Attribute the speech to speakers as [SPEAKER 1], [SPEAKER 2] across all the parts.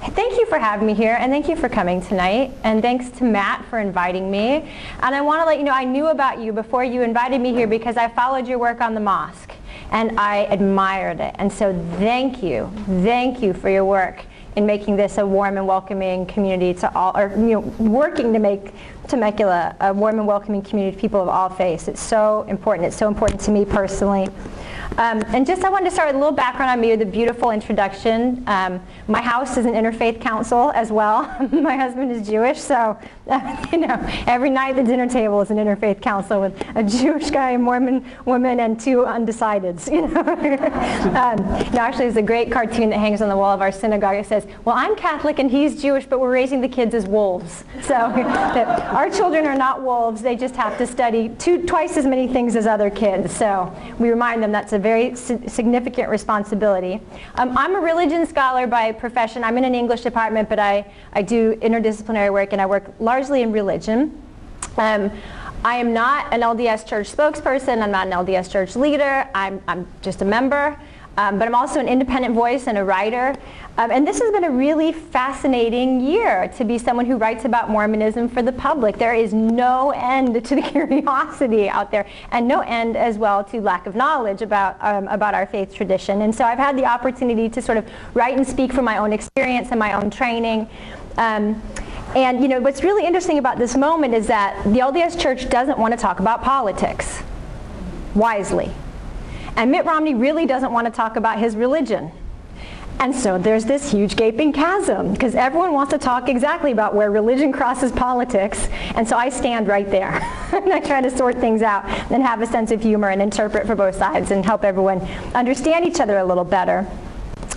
[SPEAKER 1] Thank you for having me here, and thank you for coming tonight, and thanks to Matt for inviting me. And I want to let you know I knew about you before you invited me here because I followed your work on the mosque, and I admired it. And so thank you for your work in making this a warm and welcoming community to all, or working to make Temecula a warm and welcoming community to people of all faiths. It's so important. It's so important to me personally. And just I wanted to start with a little background on me with a beautiful introduction. My house is an interfaith council as well. My husband is Jewish, so every night the dinner table is an interfaith council with a Jewish guy, a Mormon woman, and two undecideds. Actually, there's a great cartoon that hangs on the wall of our synagogue. It says, "Well, I'm Catholic and he's Jewish, but we're raising the kids as wolves." So our children are not wolves; they just have to study twice as many things as other kids. So we remind them that's a very significant responsibility. I'm a religion scholar by profession. I'm in an English department, but I do interdisciplinary work, and I work largely in religion. I am not an LDS church spokesperson. I'm not an LDS church leader. I'm just a member. But I'm also an independent voice and a writer. And this has been a really fascinating year to be someone who writes about Mormonism for the public. There is no end to the curiosity out there, and no end as well to lack of knowledge about our faith tradition. And so I've had the opportunity to sort of write and speak from my own experience and my own training. And what's really interesting about this moment is that the LDS Church doesn't want to talk about politics, wisely. And Mitt Romney really doesn't want to talk about his religion. And so there's this huge gaping chasm, because everyone wants to talk exactly about where religion crosses politics, and so I stand right there. And I try to sort things out and have a sense of humor and interpret for both sides and help everyone understand each other a little better.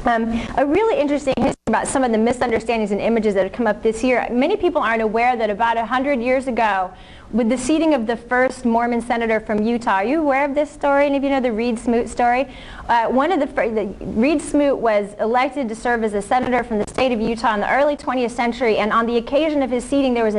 [SPEAKER 1] A really interesting history about some of the misunderstandings and images that have come up this year. Many people aren't aware that about 100 years ago, with the seating of the first Mormon senator from Utah. Are you aware of this story? Any of you know the Reed Smoot story? Reed Smoot was elected to serve as a senator from the state of Utah in the early 20th century, and on the occasion of his seating, there was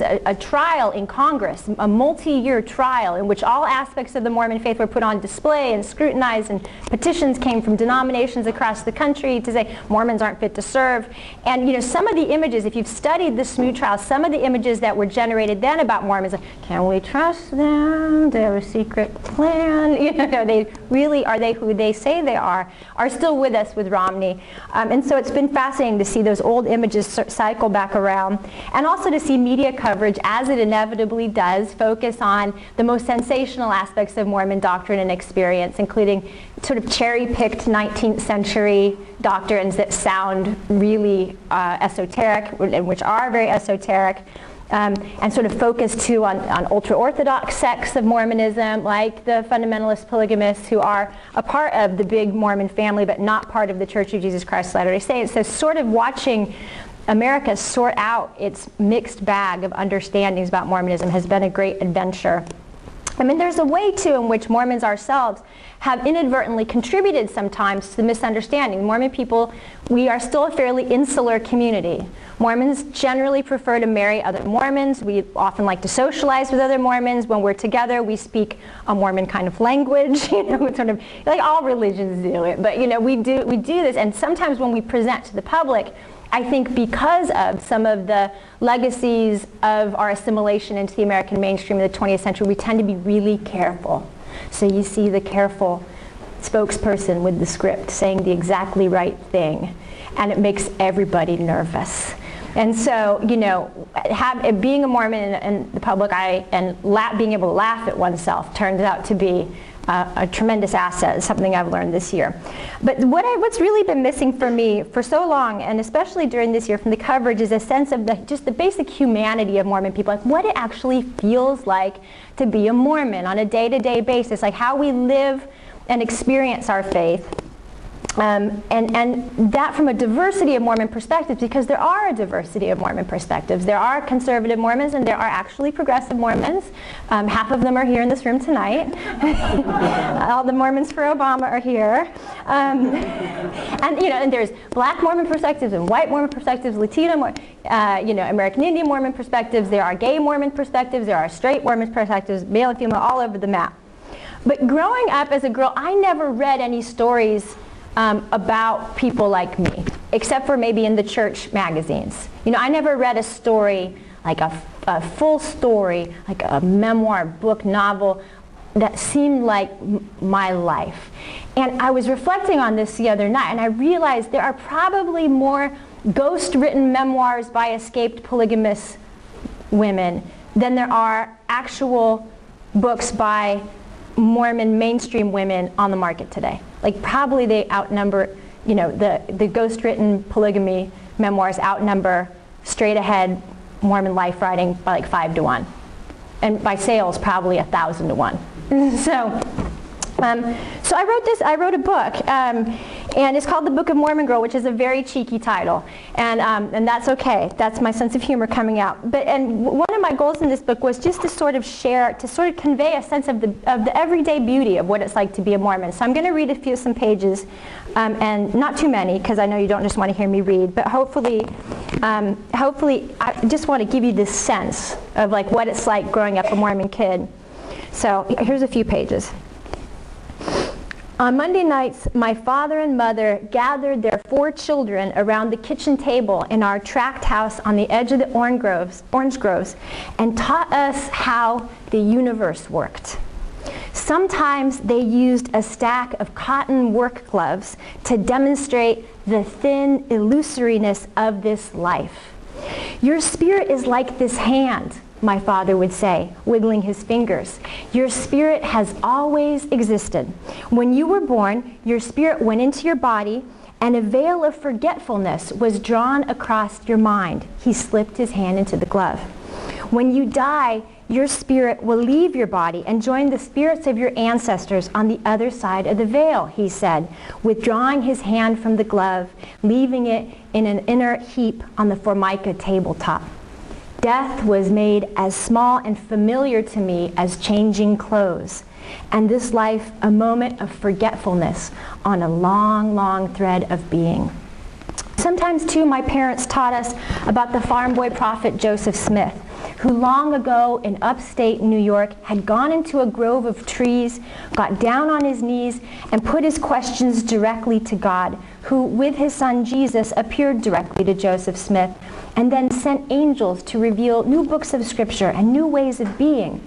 [SPEAKER 1] a trial in Congress, a multi-year trial in which all aspects of the Mormon faith were put on display and scrutinized, and petitions came from denominations across the country to say Mormons aren't fit to serve. And some of the images, if you've studied the Smoot trial, some of the images that were generated then about Mormons, like, can we trust them? Do they have a secret plan? Are they who they say they are still with us with Romney. And so it's been fascinating to see those old images cycle back around, and also to see media coverage, as it inevitably does, focus on the most sensational aspects of Mormon doctrine and experience, including sort of cherry-picked 19th century doctrines that sound really esoteric, and which are very esoteric. And sort of focus too on ultra-Orthodox sects of Mormonism, like the fundamentalist polygamists, who are a part of the big Mormon family but not part of the Church of Jesus Christ of Latter-day Saints. So sort of watching America sort out its mixed bag of understandings about Mormonism has been a great adventure. I mean, there's a way, too, in which Mormons ourselves have inadvertently contributed sometimes to the misunderstanding. Mormon people, we are still a fairly insular community. Mormons generally prefer to marry other Mormons. We often like to socialize with other Mormons. When we're together, we speak a Mormon kind of language, sort of like all religions do it. But we do this, and sometimes when we present to the public, I think because of some of the legacies of our assimilation into the American mainstream of the 20th century, we tend to be really careful. So you see the careful spokesperson with the script saying the exactly right thing, and it makes everybody nervous. And so, being a Mormon in the public eye and being able to laugh at oneself turns out to be a tremendous asset, something I've learned this year. But what's really been missing for me for so long, and especially during this year from the coverage, is a sense of just the basic humanity of Mormon people, like what it actually feels like to be a Mormon on a day-to-day basis, like how we live and experience our faith. And that from a diversity of Mormon perspectives, because there are a diversity of Mormon perspectives. There are conservative Mormons and there are actually progressive Mormons. Half of them are here in this room tonight. All the Mormons for Obama are here. And there's black Mormon perspectives and white Mormon perspectives, Latino, American Indian Mormon perspectives. There are gay Mormon perspectives. There are straight Mormon perspectives, male and female, all over the map. But growing up as a girl, I never read any stories about people like me, except for maybe in the church magazines. You know, I never read a story, like a full story, like a memoir, book, novel, that seemed like my life. And I was reflecting on this the other night, and I realized there are probably more ghost-written memoirs by escaped polygamous women than there are actual books by Mormon mainstream women on the market today. Like, probably they outnumber, you know, the ghost-written polygamy memoirs outnumber straight-ahead Mormon life writing by like 5 to 1. And by sales, probably 1,000 to 1. So I wrote a book, and it's called The Book of Mormon Girl, which is a very cheeky title, and that's okay. That's my sense of humor coming out. And one of my goals in this book was just to sort of share, to sort of convey a sense of the everyday beauty of what it's like to be a Mormon. So I'm going to read some pages, and not too many, because I know you don't just want to hear me read, but hopefully I just want to give you this sense of like what it's like growing up a Mormon kid. So here's a few pages. On Monday nights, my father and mother gathered their 4 children around the kitchen table in our tract house on the edge of the orange groves and taught us how the universe worked. Sometimes they used a stack of cotton work gloves to demonstrate the thin illusoriness of this life. Your spirit is like this hand, my father would say, wiggling his fingers. Your spirit has always existed. When you were born, your spirit went into your body, and a veil of forgetfulness was drawn across your mind. He slipped his hand into the glove. When you die, your spirit will leave your body and join the spirits of your ancestors on the other side of the veil, he said, withdrawing his hand from the glove, leaving it in an inner heap on the Formica tabletop. Death was made as small and familiar to me as changing clothes, and this life a moment of forgetfulness on a long, long thread of being. Sometimes, too, my parents taught us about the farm boy prophet Joseph Smith, who long ago in upstate New York had gone into a grove of trees, got down on his knees, and put his questions directly to God, who, with his son Jesus, appeared directly to Joseph Smith, and then sent angels to reveal new books of Scripture and new ways of being.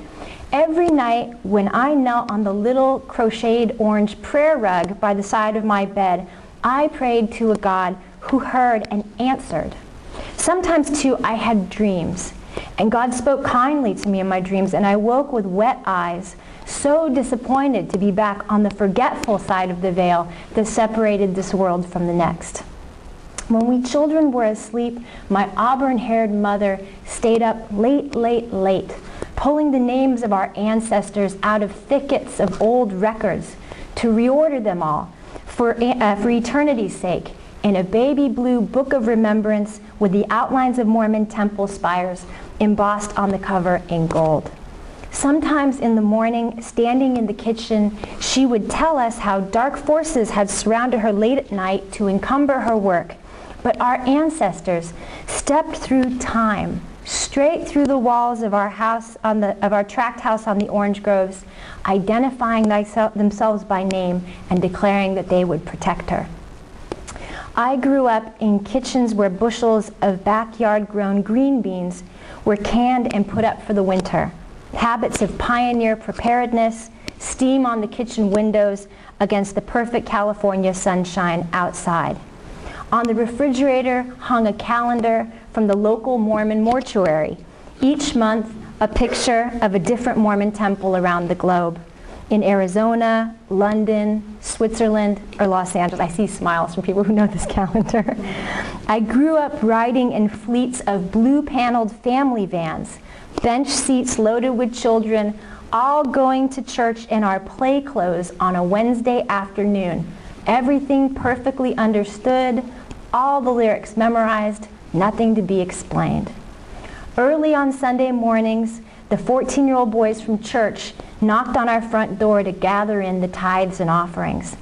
[SPEAKER 1] Every night when I knelt on the little crocheted orange prayer rug by the side of my bed, I prayed to a God who heard and answered. Sometimes, too, I had dreams, and God spoke kindly to me in my dreams, and I woke with wet eyes, so disappointed to be back on the forgetful side of the veil that separated this world from the next. When we children were asleep, my auburn-haired mother stayed up late, pulling the names of our ancestors out of thickets of old records to reorder them all for eternity's sake in a baby blue book of remembrance with the outlines of Mormon temple spires embossed on the cover in gold. Sometimes in the morning, standing in the kitchen, she would tell us how dark forces had surrounded her late at night to encumber her work. But our ancestors stepped through time, straight through the walls of our house of our tract house on the orange groves, identifying themselves by name and declaring that they would protect her. I grew up in kitchens where bushels of backyard-grown green beans were canned and put up for the winter. Habits of pioneer preparedness, steam on the kitchen windows against the perfect California sunshine outside. On the refrigerator hung a calendar from the local Mormon mortuary. Each month, a picture of a different Mormon temple around the globe. In Arizona, London, Switzerland, or Los Angeles. I see smiles from people who know this calendar. I grew up riding in fleets of blue-paneled family vans, bench seats loaded with children, all going to church in our play clothes on a Wednesday afternoon. Everything perfectly understood, all the lyrics memorized, nothing to be explained. Early on Sunday mornings, the 14-year-old boys from church knocked on our front door to gather in the tithes and offerings.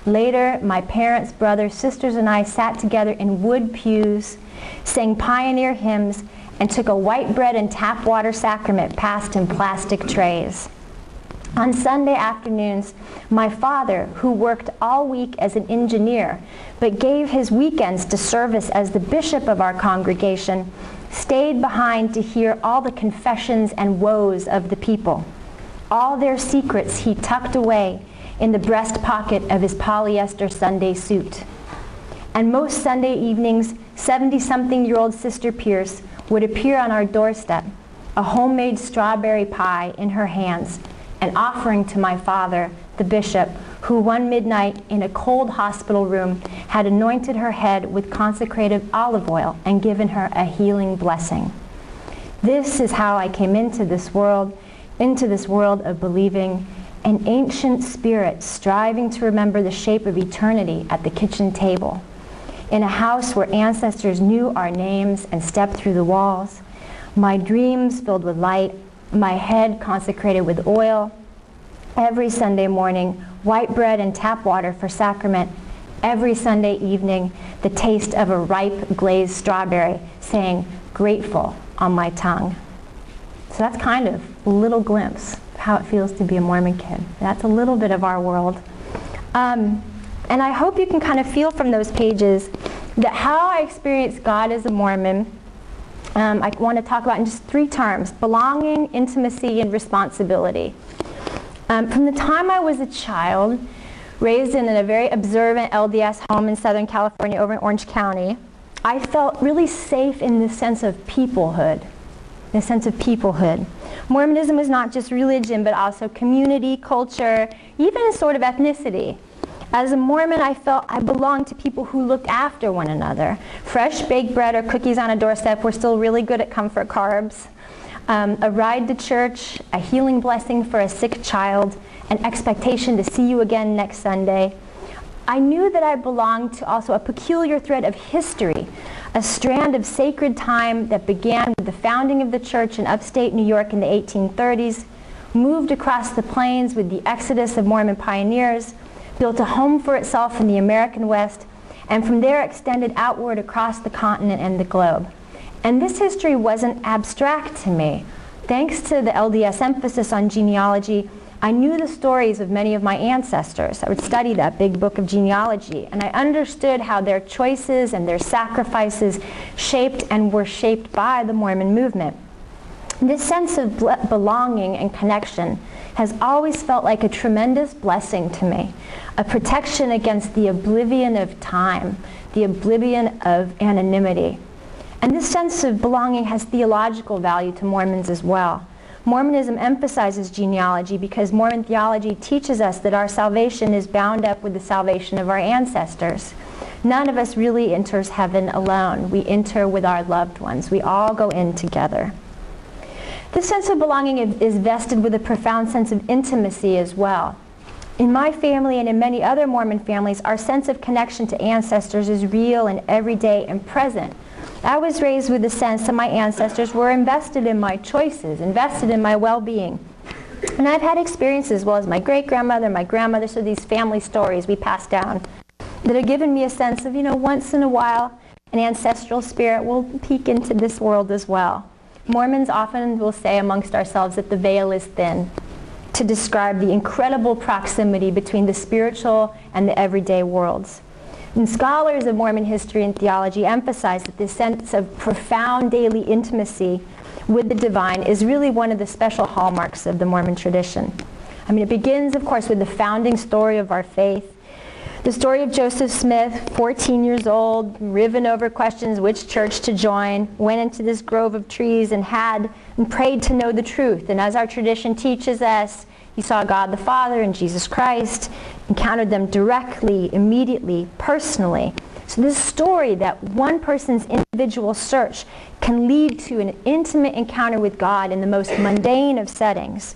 [SPEAKER 1] Later, my parents, brothers, sisters, and I sat together in wood pews, sang pioneer hymns, and took a white bread and tap water sacrament passed in plastic trays. On Sunday afternoons, my father, who worked all week as an engineer, but gave his weekends to service as the bishop of our congregation, stayed behind to hear all the confessions and woes of the people. All their secrets he tucked away in the breast pocket of his polyester Sunday suit. And most Sunday evenings, 70-something-year-old Sister Pierce would appear on our doorstep, a homemade strawberry pie in her hands, an offering to my father, the bishop, who one midnight in a cold hospital room had anointed her head with consecrated olive oil and given her a healing blessing. This is how I came into this world of believing, an ancient spirit striving to remember the shape of eternity at the kitchen table, in a house where ancestors knew our names and stepped through the walls, my dreams filled with light, my head consecrated with oil, every Sunday morning, white bread and tap water for sacrament, every Sunday evening, the taste of a ripe glazed strawberry saying, grateful, on my tongue. So that's kind of a little glimpse of how it feels to be a Mormon kid. That's a little bit of our world. And I hope you can kind of feel from those pages that how I experience God as a Mormon, I want to talk about in just 3 terms: belonging, intimacy, and responsibility. From the time I was a child, raised in a very observant LDS home in Southern California over in Orange County, I felt really safe in the sense of peoplehood. Mormonism was not just religion, but also community, culture, even a sort of ethnicity. As a Mormon, I felt I belonged to people who looked after one another. Fresh baked bread or cookies on a doorstep were still really good at comfort carbs. A ride to church, a healing blessing for a sick child, an expectation to see you again next Sunday. I knew that I belonged to also a peculiar thread of history, a strand of sacred time that began with the founding of the church in upstate New York in the 1830s, moved across the plains with the exodus of Mormon pioneers, built a home for itself in the American West, and from there extended outward across the continent and the globe. And this history wasn't abstract to me. Thanks to the LDS emphasis on genealogy, I knew the stories of many of my ancestors. I would study that big book of genealogy, and I understood how their choices and their sacrifices shaped and were shaped by the Mormon movement. This sense of belonging and connection has always felt like a tremendous blessing to me, a protection against the oblivion of time, the oblivion of anonymity. And this sense of belonging has theological value to Mormons as well. Mormonism emphasizes genealogy because Mormon theology teaches us that our salvation is bound up with the salvation of our ancestors. None of us really enters heaven alone. We enter with our loved ones. We all go in together. This sense of belonging is vested with a profound sense of intimacy as well. In my family and in many other Mormon families, our sense of connection to ancestors is real and everyday and present. I was raised with the sense that my ancestors were invested in my choices, invested in my well-being. And I've had experiences, as well as my great-grandmother, my grandmother, so these family stories we passed down that have given me a sense of, once in a while, an ancestral spirit will peek into this world as well. Mormons often will say amongst ourselves that the veil is thin to describe the incredible proximity between the spiritual and the everyday worlds. And scholars of Mormon history and theology emphasize that this sense of profound daily intimacy with the divine is really one of the special hallmarks of the Mormon tradition. It begins, of course, with the founding story of our faith. The story of Joseph Smith, 14 years old, riven over questions which church to join, went into this grove of trees and prayed to know the truth. And as our tradition teaches us, he saw God the Father and Jesus Christ, encountered them directly, immediately, personally. So this story that one person's individual search can lead to an intimate encounter with God in the most mundane of settings.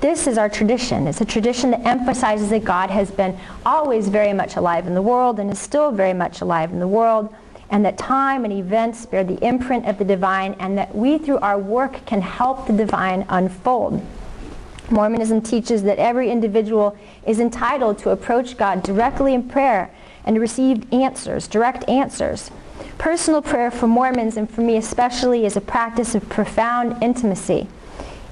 [SPEAKER 1] This is our tradition. It's a tradition that emphasizes that God has been always very much alive in the world and is still very much alive in the world, and that time and events bear the imprint of the divine, and that we through our work can help the divine unfold. Mormonism teaches that every individual is entitled to approach God directly in prayer and to receive answers, direct answers. Personal prayer for Mormons, and for me especially, is a practice of profound intimacy.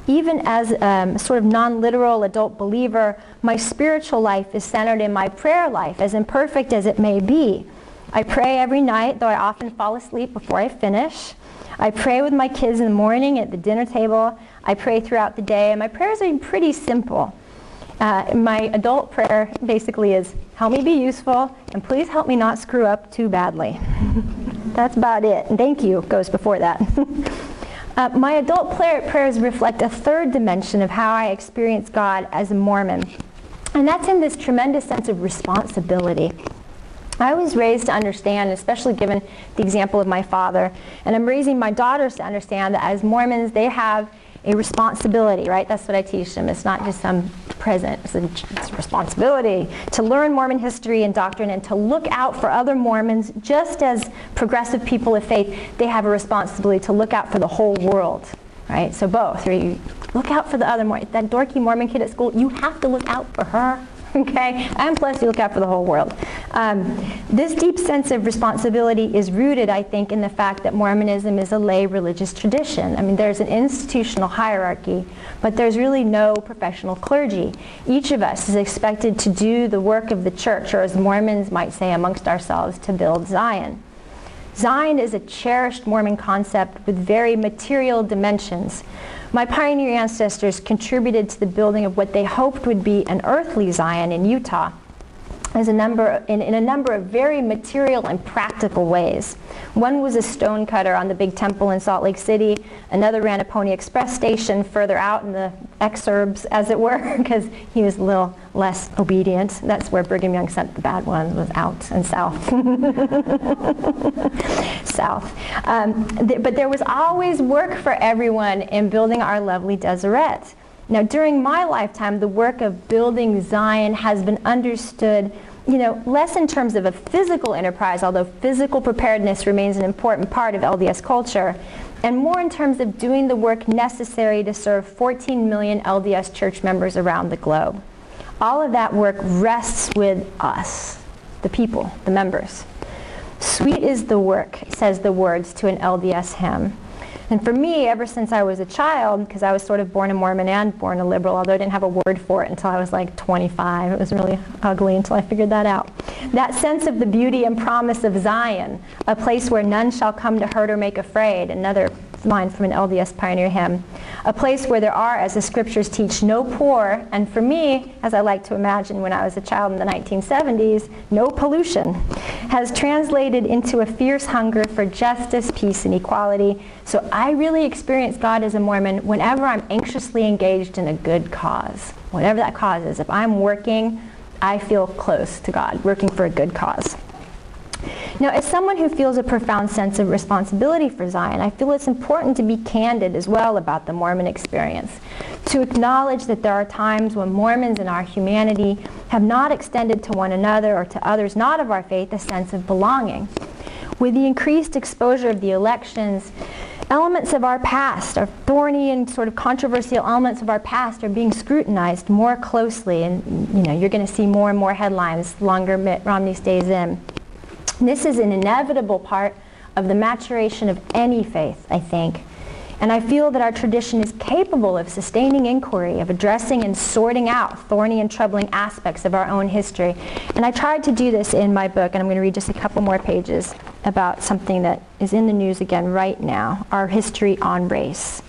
[SPEAKER 1] Even as a sort of non-literal adult believer, my spiritual life is centered in my prayer life, as imperfect as it may be. I pray every night, though I often fall asleep before I finish. I pray with my kids in the morning at the dinner table. I pray throughout the day, and my prayers are pretty simple. My adult prayer basically is, help me be useful, and please help me not screw up too badly. That's about it. And thank you goes before that. My adult prayers reflect a third dimension of how I experience God as a Mormon. And that's in this tremendous sense of responsibility. I was raised to understand, especially given the example of my father, and I'm raising my daughters to understand that as Mormons, they have a responsibility, right? That's what I teach them. It's not just some present. It's a responsibility to learn Mormon history and doctrine and to look out for other Mormons. Just as progressive people of faith, they have a responsibility to look out for the whole world, right? So both. You look out for the other Mormon. That dorky Mormon kid at school, you have to look out for her. Okay? And plus you look out for the whole world. This deep sense of responsibility is rooted, I think, in the fact that Mormonism is a lay religious tradition. I mean, there's an institutional hierarchy, but there's really no professional clergy. Each of us is expected to do the work of the church, or as Mormons might say amongst ourselves, to build Zion. Zion is a cherished Mormon concept with very material dimensions. My pioneer ancestors contributed to the building of what they hoped would be an earthly Zion in Utah in a number of very material and practical ways. One was a stone cutter on the big temple in Salt Lake City. Another ran a Pony Express station further out in the exurbs, as it were, because he was a little less obedient. That's where Brigham Young sent the bad ones, was out and south. South. But there was always work for everyone in building our lovely Deseret. Now, during my lifetime, the work of building Zion has been understood, less in terms of a physical enterprise, although physical preparedness remains an important part of LDS culture, and more in terms of doing the work necessary to serve 14 million LDS church members around the globe. All of that work rests with us, the people, the members. Sweet is the work, says the words to an LDS hymn. And for me, ever since I was a child, because I was sort of born a Mormon and born a liberal, although I didn't have a word for it until I was like 25. It was really ugly until I figured that out. That sense of the beauty and promise of Zion, a place where none shall come to hurt or make afraid, another line from an LDS pioneer hymn, a place where there are, as the scriptures teach, no poor, and for me, as I like to imagine when I was a child in the 1970s, no pollution, has translated into a fierce hunger for justice, peace, and equality. So I really experience God as a Mormon whenever I'm anxiously engaged in a good cause, whatever that cause is. If I'm working, I feel close to God, working for a good cause. Now, as someone who feels a profound sense of responsibility for Zion, I feel it's important to be candid as well about the Mormon experience, to acknowledge that there are times when Mormons in our humanity have not extended to one another or to others not of our faith a sense of belonging. With the increased exposure of the elections, elements of our past, our thorny and sort of controversial elements of our past are being scrutinized more closely, and you're going to see more and more headlines the longer Mitt Romney stays in. This is an inevitable part of the maturation of any faith, I think. And I feel that our tradition is capable of sustaining inquiry, of addressing and sorting out thorny and troubling aspects of our own history. And I tried to do this in my book, and I'm going to read just a couple more pages about something that is in the news again right now, our history on race.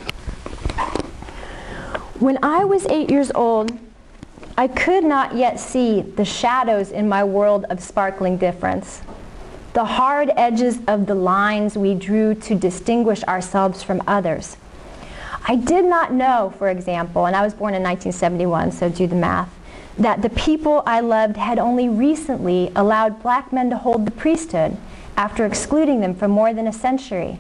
[SPEAKER 1] When I was 8 years old, I could not yet see the shadows in my world of sparkling difference, the hard edges of the lines we drew to distinguish ourselves from others. I did not know, for example, and I was born in 1971, so do the math, that the people I loved had only recently allowed black men to hold the priesthood after excluding them for more than a century.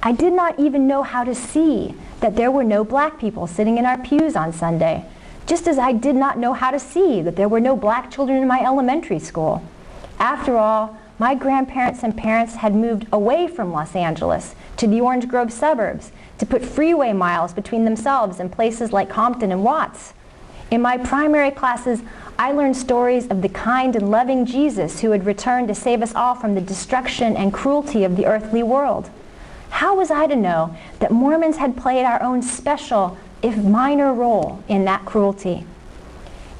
[SPEAKER 1] I did not even know how to see that there were no black people sitting in our pews on Sunday, just as I did not know how to see that there were no black children in my elementary school. After all, my grandparents and parents had moved away from Los Angeles to the Orange Grove suburbs to put freeway miles between themselves and places like Compton and Watts. In my primary classes, I learned stories of the kind and loving Jesus who had returned to save us all from the destruction and cruelty of the earthly world. How was I to know that Mormons had played our own special, if minor role in that cruelty.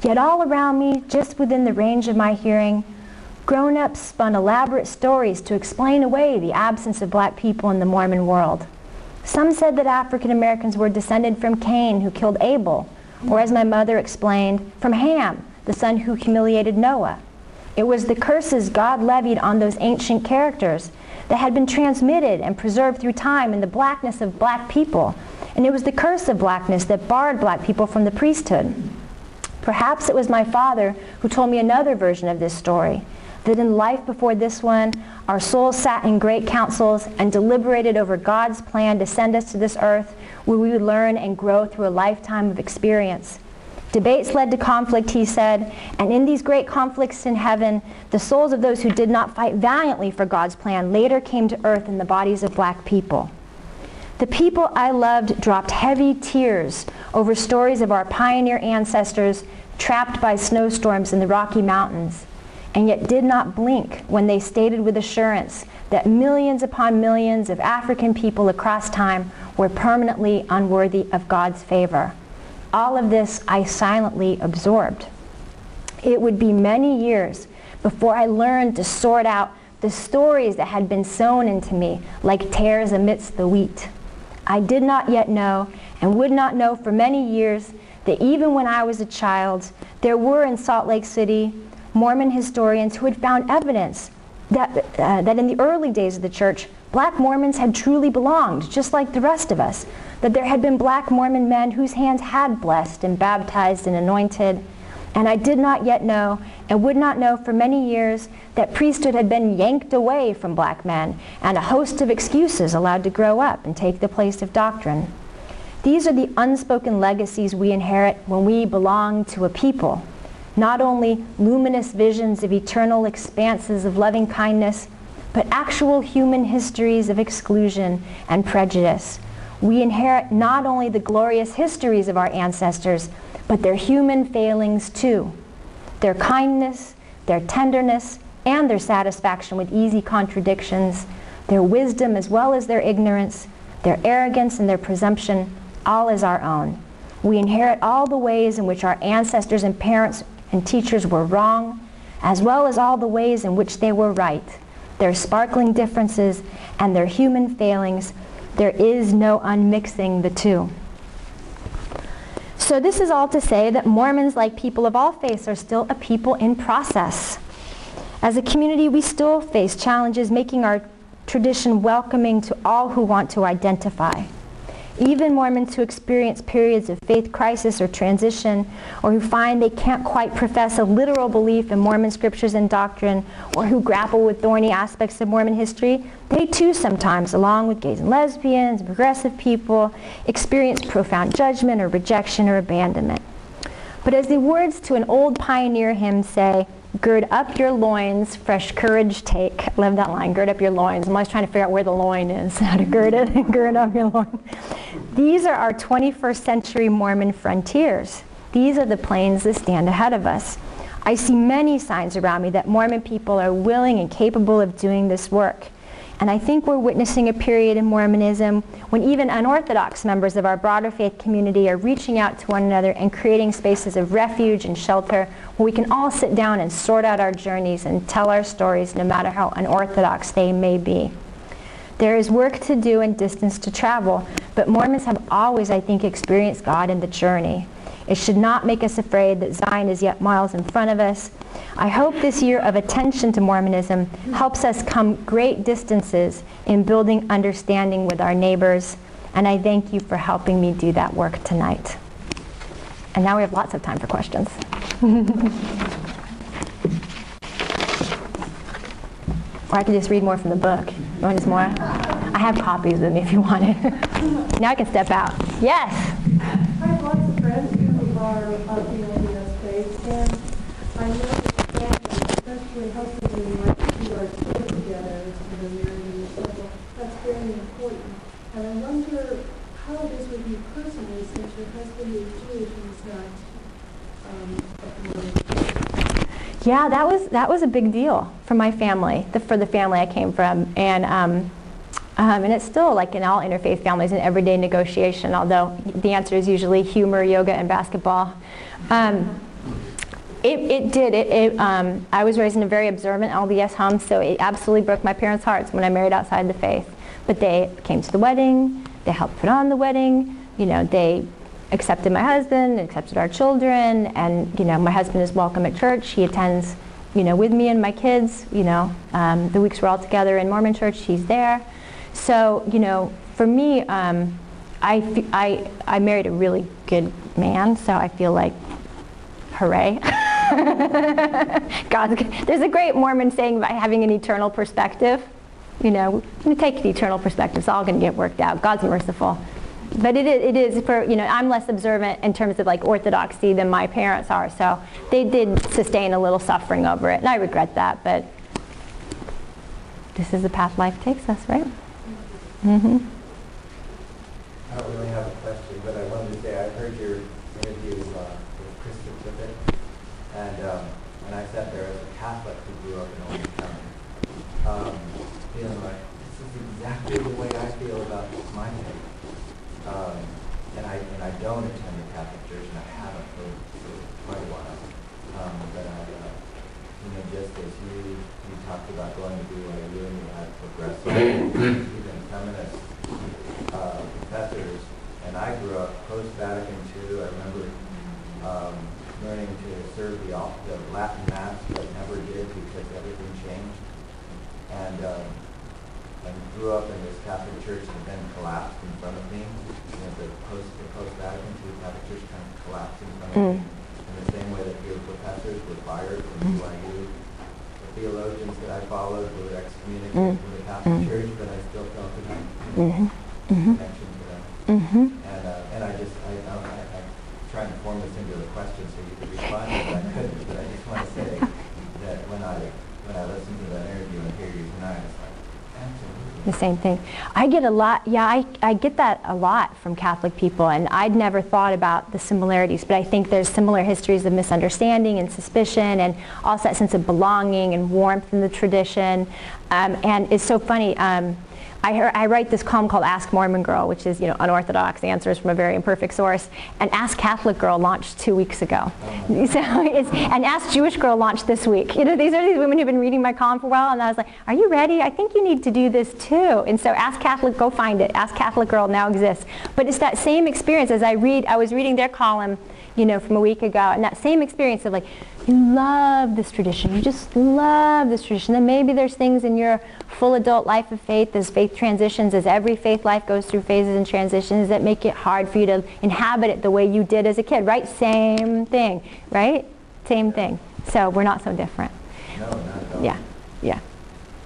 [SPEAKER 1] Yet all around me, just within the range of my hearing, grown-ups spun elaborate stories to explain away the absence of black people in the Mormon world. Some said that African Americans were descended from Cain, who killed Abel, or as my mother explained, from Ham, the son who humiliated Noah. It was the curses God levied on those ancient characters that had been transmitted and preserved through time in the blackness of black people. And it was the curse of blackness that barred black people from the priesthood. Perhaps it was my father who told me another version of this story, that in life before this one, our souls sat in great councils and deliberated over God's plan to send us to this earth where we would learn and grow through a lifetime of experience. Debates led to conflict, he said, and in these great conflicts in heaven, the souls of those who did not fight valiantly for God's plan later came to earth in the bodies of black people. The people I loved dropped heavy tears over stories of our pioneer ancestors trapped by snowstorms in the Rocky Mountains, and yet did not blink when they stated with assurance that millions upon millions of African people across time were permanently unworthy of God's favor. All of this I silently absorbed. It would be many years before I learned to sort out the stories that had been sown into me like tares amidst the wheat. I did not yet know, and would not know for many years, that even when I was a child, there were in Salt Lake City Mormon historians who had found evidence that in the early days of the church, black Mormons had truly belonged, just like the rest of us, that there had been black Mormon men whose hands had blessed and baptized and anointed. And I did not yet know, and would not know for many years, that priesthood had been yanked away from black men, and a host of excuses allowed to grow up and take the place of doctrine. These are the unspoken legacies we inherit when we belong to a people. Not only luminous visions of eternal expanses of loving kindness, but actual human histories of exclusion and prejudice. We inherit not only the glorious histories of our ancestors, but their human failings too. Their kindness, their tenderness, and their satisfaction with easy contradictions, their wisdom as well as their ignorance, their arrogance and their presumption, all is our own. We inherit all the ways in which our ancestors and parents and teachers were wrong, as well as all the ways in which they were right. Their sparkling differences and their human failings, there is no unmixing the two. So this is all to say that Mormons, like people of all faiths, are still a people in process. As a community, we still face challenges making our tradition welcoming to all who want to identify. Even Mormons who experience periods of faith crisis or transition, or who find they can't quite profess a literal belief in Mormon scriptures and doctrine, or who grapple with thorny aspects of Mormon history, they too sometimes, along with gays and lesbians, progressive people, experience profound judgment or rejection or abandonment. But as the words to an old pioneer hymn say, "Gird up your loins, fresh courage take." I love that line, gird up your loins. I'm always trying to figure out where the loin is, how to gird it, gird up your loin. These are our 21st century Mormon frontiers. These are the plains that stand ahead of us. I see many signs around me that Mormon people are willing and capable of doing this work. And I think we're witnessing a period in Mormonism when even unorthodox members of our broader faith community are reaching out to one another and creating spaces of refuge and shelter where we can all sit down and sort out our journeys and tell our stories no matter how unorthodox they may be. There is work to do and distance to travel, but Mormons have always, I think, experienced God in the journey. It should not make us afraid that Zion is yet miles in front of us. I hope this year of attention to Mormonism helps us come great distances in building understanding with our neighbors, and I thank you for helping me do that work tonight. And now we have lots of time for questions. Or I could just read more from the book. You want just more? I have copies with me if you want it. Now I can step out. Yes?
[SPEAKER 2] I have lots of friends who are of the LDS faith, and I know that especially husband and wife who are still together as they're married in the circle, that's very important. And I wonder how it is with you personally, since your husband is Jewish and he's not of the Mormon faith.
[SPEAKER 1] Yeah, that was a big deal for my family, for the family I came from. And And it's still, like in all interfaith families, an everyday negotiation, although the answer is usually humor, yoga, and basketball. I was raised in a very observant LDS home, so it absolutely broke my parents' hearts when I married outside the faith. But they came to the wedding, they helped put on the wedding, they accepted my husband, accepted our children, and my husband is welcome at church. He attends with me and my kids, the weeks we're all together in Mormon church, he's there. So, for me, I married a really good man, so I feel like, hooray. There's a great Mormon saying about having an eternal perspective. When you take an eternal perspective, it's all going to get worked out. God's merciful. But it is for, I'm less observant in terms of like orthodoxy than my parents are, so they did sustain a little suffering over it, and I regret that, but this is the path life takes us, right? Mm-hmm.
[SPEAKER 3] I don't really have a question, but I wanted to say I heard your interview with Kristen Tippett, and when I sat there as a Catholic who grew up in Orange County, feeling like this is exactly the way I feel about my faith. And I don't attend the Catholic Church, and I haven't for quite a while. But just as you talked about going to BYU, and you had progressive, even feminist professors, and I grew up post-Vatican II. I remember learning to serve the Latin Mass, but never did because everything changed. And grew up in this Catholic church and then collapsed in front of me. The post-Vatican II Catholic Church kind of collapsed in front of me. In the same way that your professors were fired from BYU. The theologians that I followed were excommunicated from the Catholic Church, but I still felt a connection to them. And I trying to form this into a question so you could respond, but I couldn't. But I just want to say that when I listened to that interview and hear you tonight, it's like, absolutely.
[SPEAKER 1] The same thing. I get a lot, I get that a lot from Catholic people, and I'd never thought about the similarities, but I think there's similar histories of misunderstanding and suspicion, and also that sense of belonging and warmth in the tradition. And it's so funny, I write this column called Ask Mormon Girl, which is unorthodox answers from a very imperfect source, and Ask Catholic Girl launched 2 weeks ago. And Ask Jewish Girl launched this week. These are these women who've been reading my column for a while, and I was like, are you ready? I think you need to do this too. And so Ask Catholic, go find it. Ask Catholic Girl now exists. But it's that same experience as I was reading their column from a week ago, and that same experience of like, you love this tradition, you just love this tradition. Then maybe there's things in your full adult life of faith, as faith transitions, as every faith life goes through phases and transitions, that make it hard for you to inhabit it the way you did as a kid, right? Same thing, right? Same thing. So we're not so different.
[SPEAKER 3] No, not at all.
[SPEAKER 1] Yeah.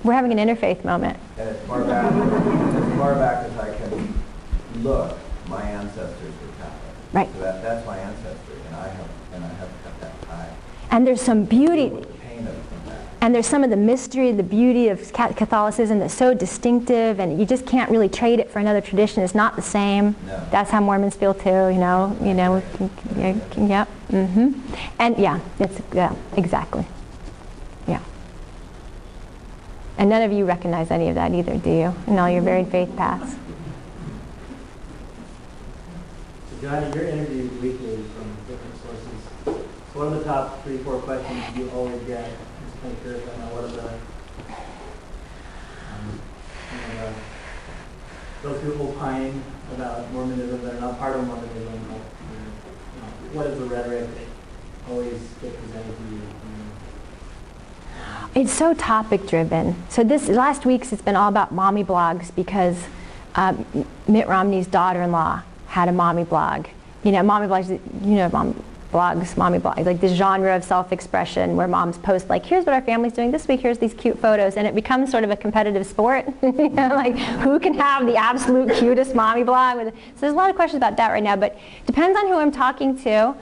[SPEAKER 1] We're having an interfaith moment.
[SPEAKER 3] And as far back as I can look, my ancestors were Catholic.
[SPEAKER 1] Right.
[SPEAKER 3] So that's my ancestry, and I have cut that tie.
[SPEAKER 1] And there's some beauty,
[SPEAKER 3] Pain of that.
[SPEAKER 1] and there's some of the mystery, the beauty of Catholicism that's so distinctive, and you just can't really trade it for another tradition. It's not the same.
[SPEAKER 3] No.
[SPEAKER 1] That's how Mormons feel too, Yep. And exactly. Yeah. And none of you recognize any of that either, do you? In all your varied faith paths.
[SPEAKER 4] So Joanna, you're interviewed weekly from different sources. So what are the top 3-4 questions you always get? I'm just kind of curious right now, what are those who opine about Mormonism that are not part of Mormonism, what is the rhetoric that always gets presented to you?
[SPEAKER 1] It's so topic driven. So this last week's it's been all about mommy blogs because Mitt Romney's daughter-in-law had a mommy blog. Mommy blogs, mommy blogs, like this genre of self-expression where moms post like, here's what our family's doing this week, here's these cute photos, and it becomes sort of a competitive sport. Like who can have the absolute cutest mommy blog? So there's a lot of questions about that right now, but it depends on who I'm talking to.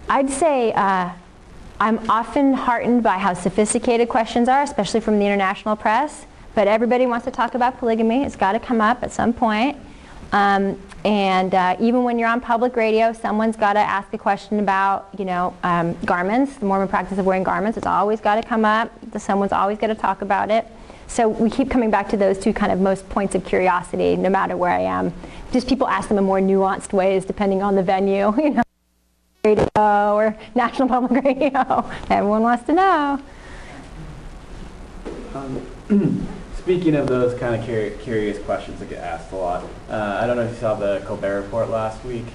[SPEAKER 1] I'd say I'm often heartened by how sophisticated questions are, especially from the international press. But everybody wants to talk about polygamy. It's got to come up at some point. Even when you're on public radio, someone's got to ask a question about, garments, the Mormon practice of wearing garments. It's always got to come up. Someone's always got to talk about it. So we keep coming back to those two kind of most points of curiosity, no matter where I am. Just people ask them in more nuanced ways, depending on the venue, radio or National Public Radio. Everyone wants to know.
[SPEAKER 5] Speaking of those kind of curious questions that get asked a lot, I don't know if you saw the Colbert Report last week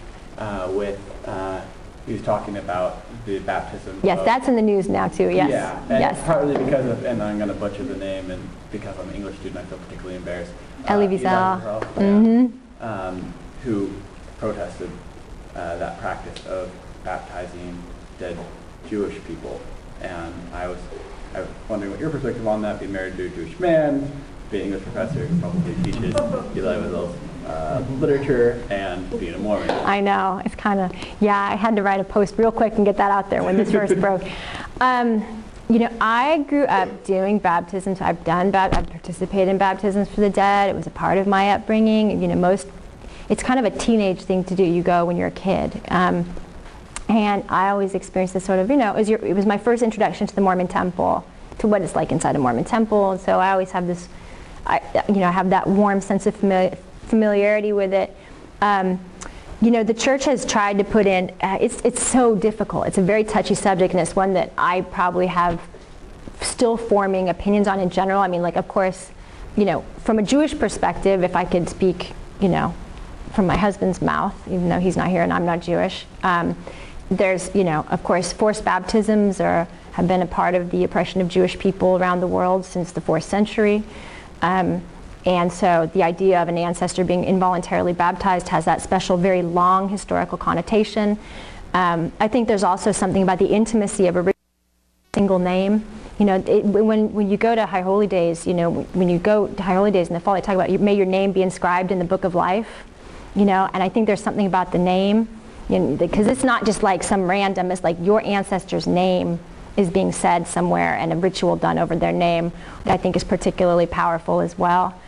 [SPEAKER 5] he was talking about the baptism.
[SPEAKER 1] Yes, that's in the news now too, yes.
[SPEAKER 5] Yeah, and
[SPEAKER 1] yes.
[SPEAKER 5] Partly because of, and I'm going to butcher the name, and because I'm an English student I feel particularly embarrassed.
[SPEAKER 1] Elie Wiesel.
[SPEAKER 5] Who protested that practice of baptizing dead Jewish people. And I was wondering what your perspective on that, being married to a Jewish man, being an English professor who probably teaches Eli Wiesel's literature, and being a Mormon.
[SPEAKER 1] I know, it's kind of, I had to write a post real quick and get that out there when this first broke. I grew up doing baptisms. I've participated in baptisms for the dead. It was a part of my upbringing. It's kind of a teenage thing to do. You go when you're a kid. And I always experienced this sort of, it was my first introduction to the Mormon temple, to what it's like inside a Mormon temple. And so I always have this, I have that warm sense of familiarity with it. The church has tried to put in, it's so difficult. It's a very touchy subject, and it's one that I probably have still forming opinions on in general. I mean, of course, from a Jewish perspective, if I could speak, from my husband's mouth, even though he's not here and I'm not Jewish, there's, of course, forced baptisms have been a part of the oppression of Jewish people around the world since the 4th century. And so the idea of an ancestor being involuntarily baptized has that special, very long historical connotation. I think there's also something about the intimacy of a single name. When you go to High Holy Days, when you go to High Holy Days in the fall, they talk about, may your name be inscribed in the book of life. And I think there's something about the name, because it's not just like some random, it's like your ancestor's name is being said somewhere and a ritual done over their name that I think is particularly powerful as well.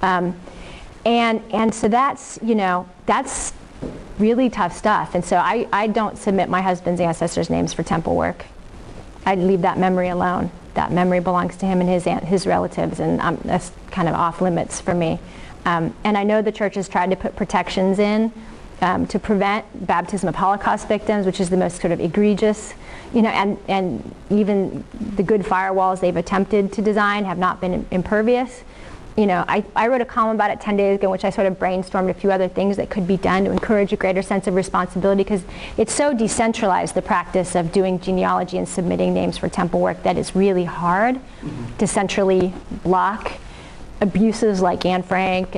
[SPEAKER 1] And so that's really tough stuff. And so I don't submit my husband's ancestors' names for temple work. I'd leave that memory alone. That memory belongs to him and his relatives, and that's kind of off limits for me. And I know the church has tried to put protections in to prevent baptism of Holocaust victims, which is the most sort of egregious, and even the good firewalls they've attempted to design have not been impervious. I wrote a column about it 10 days ago in which I sort of brainstormed a few other things that could be done to encourage a greater sense of responsibility, because it's so decentralized, the practice of doing genealogy and submitting names for temple work, that it's really hard to centrally block abuses like Anne Frank.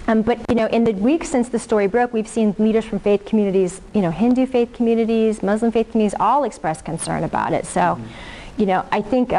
[SPEAKER 1] But in the weeks since the story broke, we've seen leaders from faith communities, Hindu faith communities, Muslim faith communities, all express concern about it. So, I think,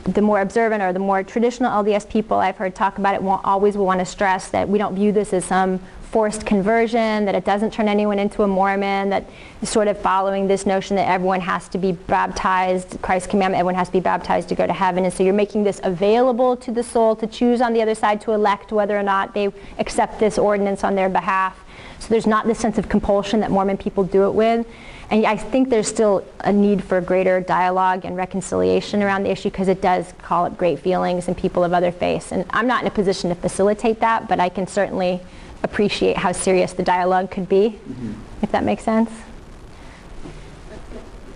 [SPEAKER 1] the more observant or the more traditional LDS people I've heard talk about it always will want to stress that we don't view this as some forced conversion, that it doesn't turn anyone into a Mormon, that is sort of following this notion that everyone has to be baptized, Christ's commandment, everyone has to be baptized to go to heaven. And so you're making this available to the soul to choose on the other side, to elect whether or not they accept this ordinance on their behalf. So there's not this sense of compulsion that Mormon people do it with. And I think there's still a need for greater dialogue and reconciliation around the issue, because it does call up great feelings in people of other faiths. And I'm not in a position to facilitate that, but I can certainly appreciate how serious the dialogue could be, if that makes sense.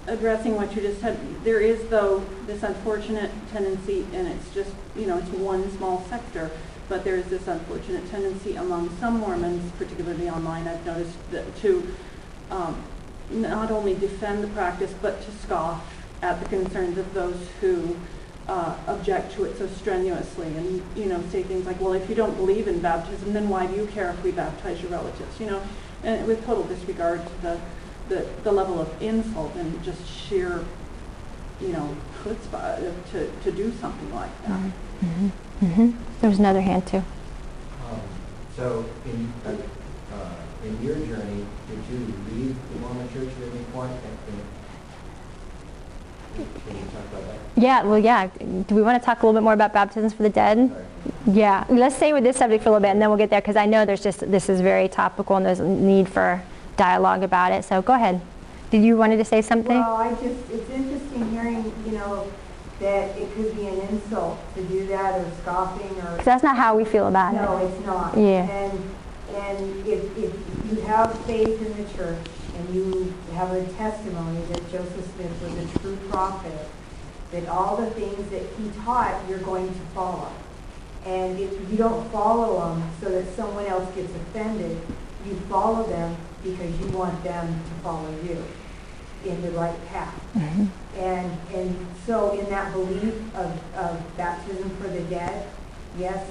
[SPEAKER 2] Addressing what you just said, there is, though, this unfortunate tendency, and it's just, it's one small sector, but there is this unfortunate tendency among some Mormons, particularly online, I've noticed, to not only defend the practice, but to scoff at the concerns of those who object to it so strenuously, and say things like, well, if you don't believe in baptism, then why do you care if we baptize your relatives? And with total disregard to the level of insult and just sheer, chutzpah to do something like that.
[SPEAKER 1] There was another hand too.
[SPEAKER 3] So in your journey, did you leave the Mormon Church at any point? Can you talk about that?
[SPEAKER 1] Yeah, well, yeah. Do we want to talk a little bit more about baptisms for the dead?
[SPEAKER 3] Sorry.
[SPEAKER 1] Yeah, let's stay with this subject for a little bit, and then we'll get there, because I know this is very topical, and there's a need for dialogue about it. So go ahead. Did you wanted to say something?
[SPEAKER 6] Well, it's interesting hearing, that it could be an insult to do that, or scoffing, or.
[SPEAKER 1] 'Cause that's not how we feel about it.
[SPEAKER 6] No, it's not.
[SPEAKER 1] Yeah.
[SPEAKER 6] And if you have faith in the church, and you have a testimony that Joseph Smith was a true prophet, that all the things that he taught, you're going to follow. And if you don't follow them so that someone else gets offended, you follow them because you want them to follow you in the right path.
[SPEAKER 1] Mm-hmm.
[SPEAKER 6] And so in that belief of baptism for the dead, yes,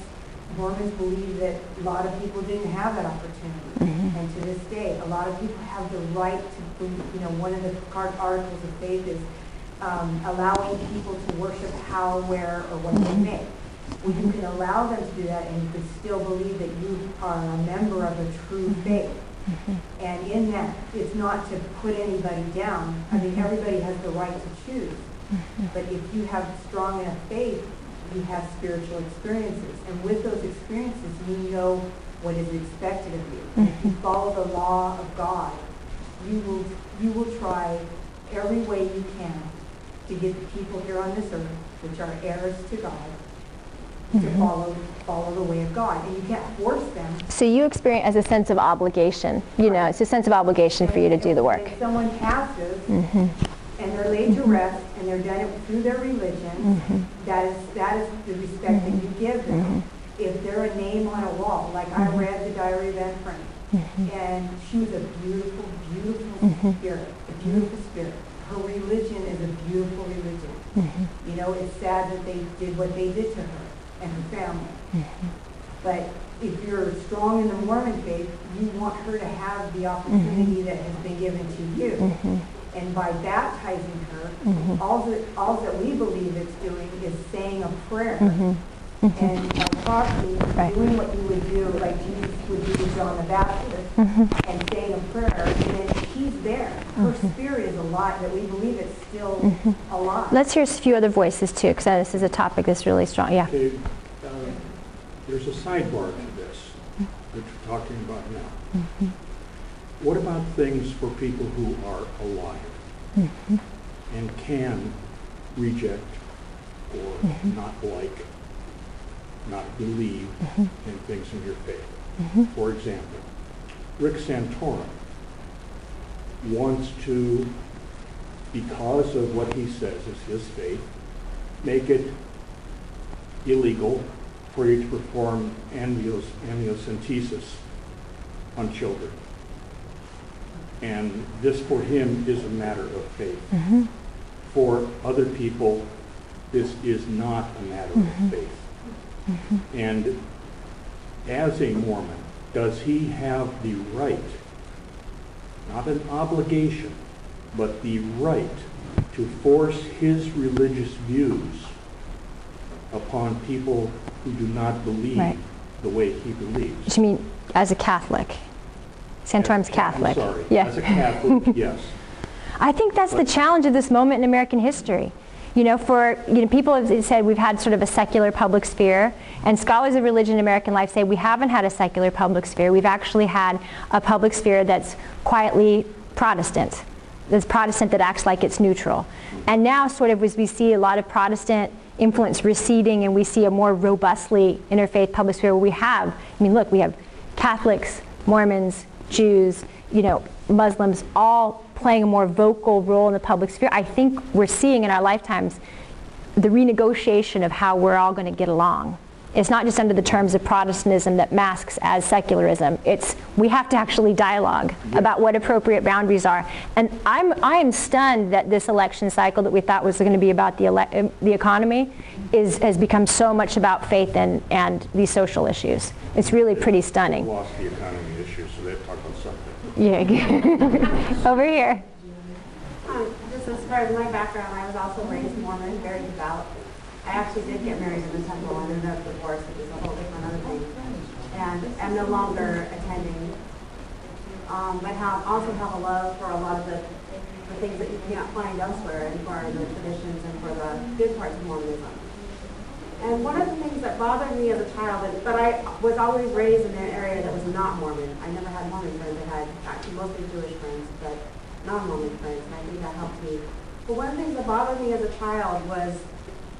[SPEAKER 6] Mormons believe that a lot of people didn't have that opportunity.
[SPEAKER 1] Mm-hmm.
[SPEAKER 6] And to this day, a lot of people have the right to believe. One of the articles of faith is allowing people to worship how, where, or what they may. Well, you can allow them to do that, and you can still believe that you are a member of a true faith.
[SPEAKER 1] Mm-hmm.
[SPEAKER 6] And in that, it's not to put anybody down. I mean, everybody has the right to choose.
[SPEAKER 1] Mm-hmm.
[SPEAKER 6] But if you have strong enough faith, you have spiritual experiences. And with those experiences, you know what is expected of you. And if you follow the law of God, you will try every way you can to get the people here on this earth, which are heirs to God, to follow the way of God. And you can't force them.
[SPEAKER 1] So you experience as a sense of obligation. It's a sense of obligation for you to do the work.
[SPEAKER 6] If someone passes, and they're laid to rest, and they're done it through their religion, that is the respect that you give them. If they're a name on a wall, like I read the Diary of Anne Frank, and she was a beautiful, beautiful spirit, a beautiful spirit. Her religion is a beautiful religion. It's sad that they did what they did to her and her family. But if you're strong in the Mormon faith, you want her to have the opportunity that has been given to you. And by baptizing her, all that we believe it's doing is saying a prayer. And approximately doing what you would do, like Jesus would do with John the Baptist, and saying a prayer, and then she's there. Her spirit is alive, that we believe it's still alive.
[SPEAKER 1] Let's hear a few other voices too, because this is a topic that's really strong. Yeah.
[SPEAKER 7] Okay, there's a sidebar to this that you're talking about now. What about things for people who are alive and can reject or not like, not believe in things in your faith? For example, Rick Santorum wants to, because of what he says is his faith, make it illegal for you to perform amniocentesis on children. And this for him is a matter of faith. For other people, this is not a matter of faith. And as a Mormon, does he have the right, not an obligation, but the right to force his religious views upon people who do not believe the way he believes?
[SPEAKER 1] You mean as a Catholic? Santorum's Catholic.
[SPEAKER 7] I'm sorry.
[SPEAKER 1] Yeah.
[SPEAKER 7] As a Catholic, yes.
[SPEAKER 1] I think that's the challenge of this moment in American history. People have said we've had sort of a secular public sphere, and scholars of religion in American life say we haven't had a secular public sphere. We've actually had a public sphere that's quietly Protestant. That's Protestant that acts like it's neutral. And now sort of as we see a lot of Protestant influence receding and we see a more robustly interfaith public sphere where we have Catholics, Mormons, Jews, Muslims, all playing a more vocal role in the public sphere. I think we're seeing in our lifetimes the renegotiation of how we're all going to get along. It's not just under the terms of Protestantism that masks as secularism. We have to actually dialogue about what appropriate boundaries are. And I am stunned that this election cycle that we thought was going to be about the economy has become so much about faith and these social issues. It's really pretty stunning.
[SPEAKER 7] Lost the economy issue, so they talk about something.
[SPEAKER 1] Yeah. Over here.
[SPEAKER 8] Just as far as my background, I was also raised Mormon, very devout. I actually did get married in the temple and ended up divorced, which is a whole different other thing. And I'm no longer attending. But also have a love for a lot of the things that you can't find elsewhere, and for the traditions and for the good parts of Mormonism. And one of the things that that bothered me as a child, but I was always raised in an area that was not Mormon. I never had Mormon friends. I had actually mostly Jewish friends, but non-Mormon friends, and I think that helped me. But one of the things that bothered me as a child was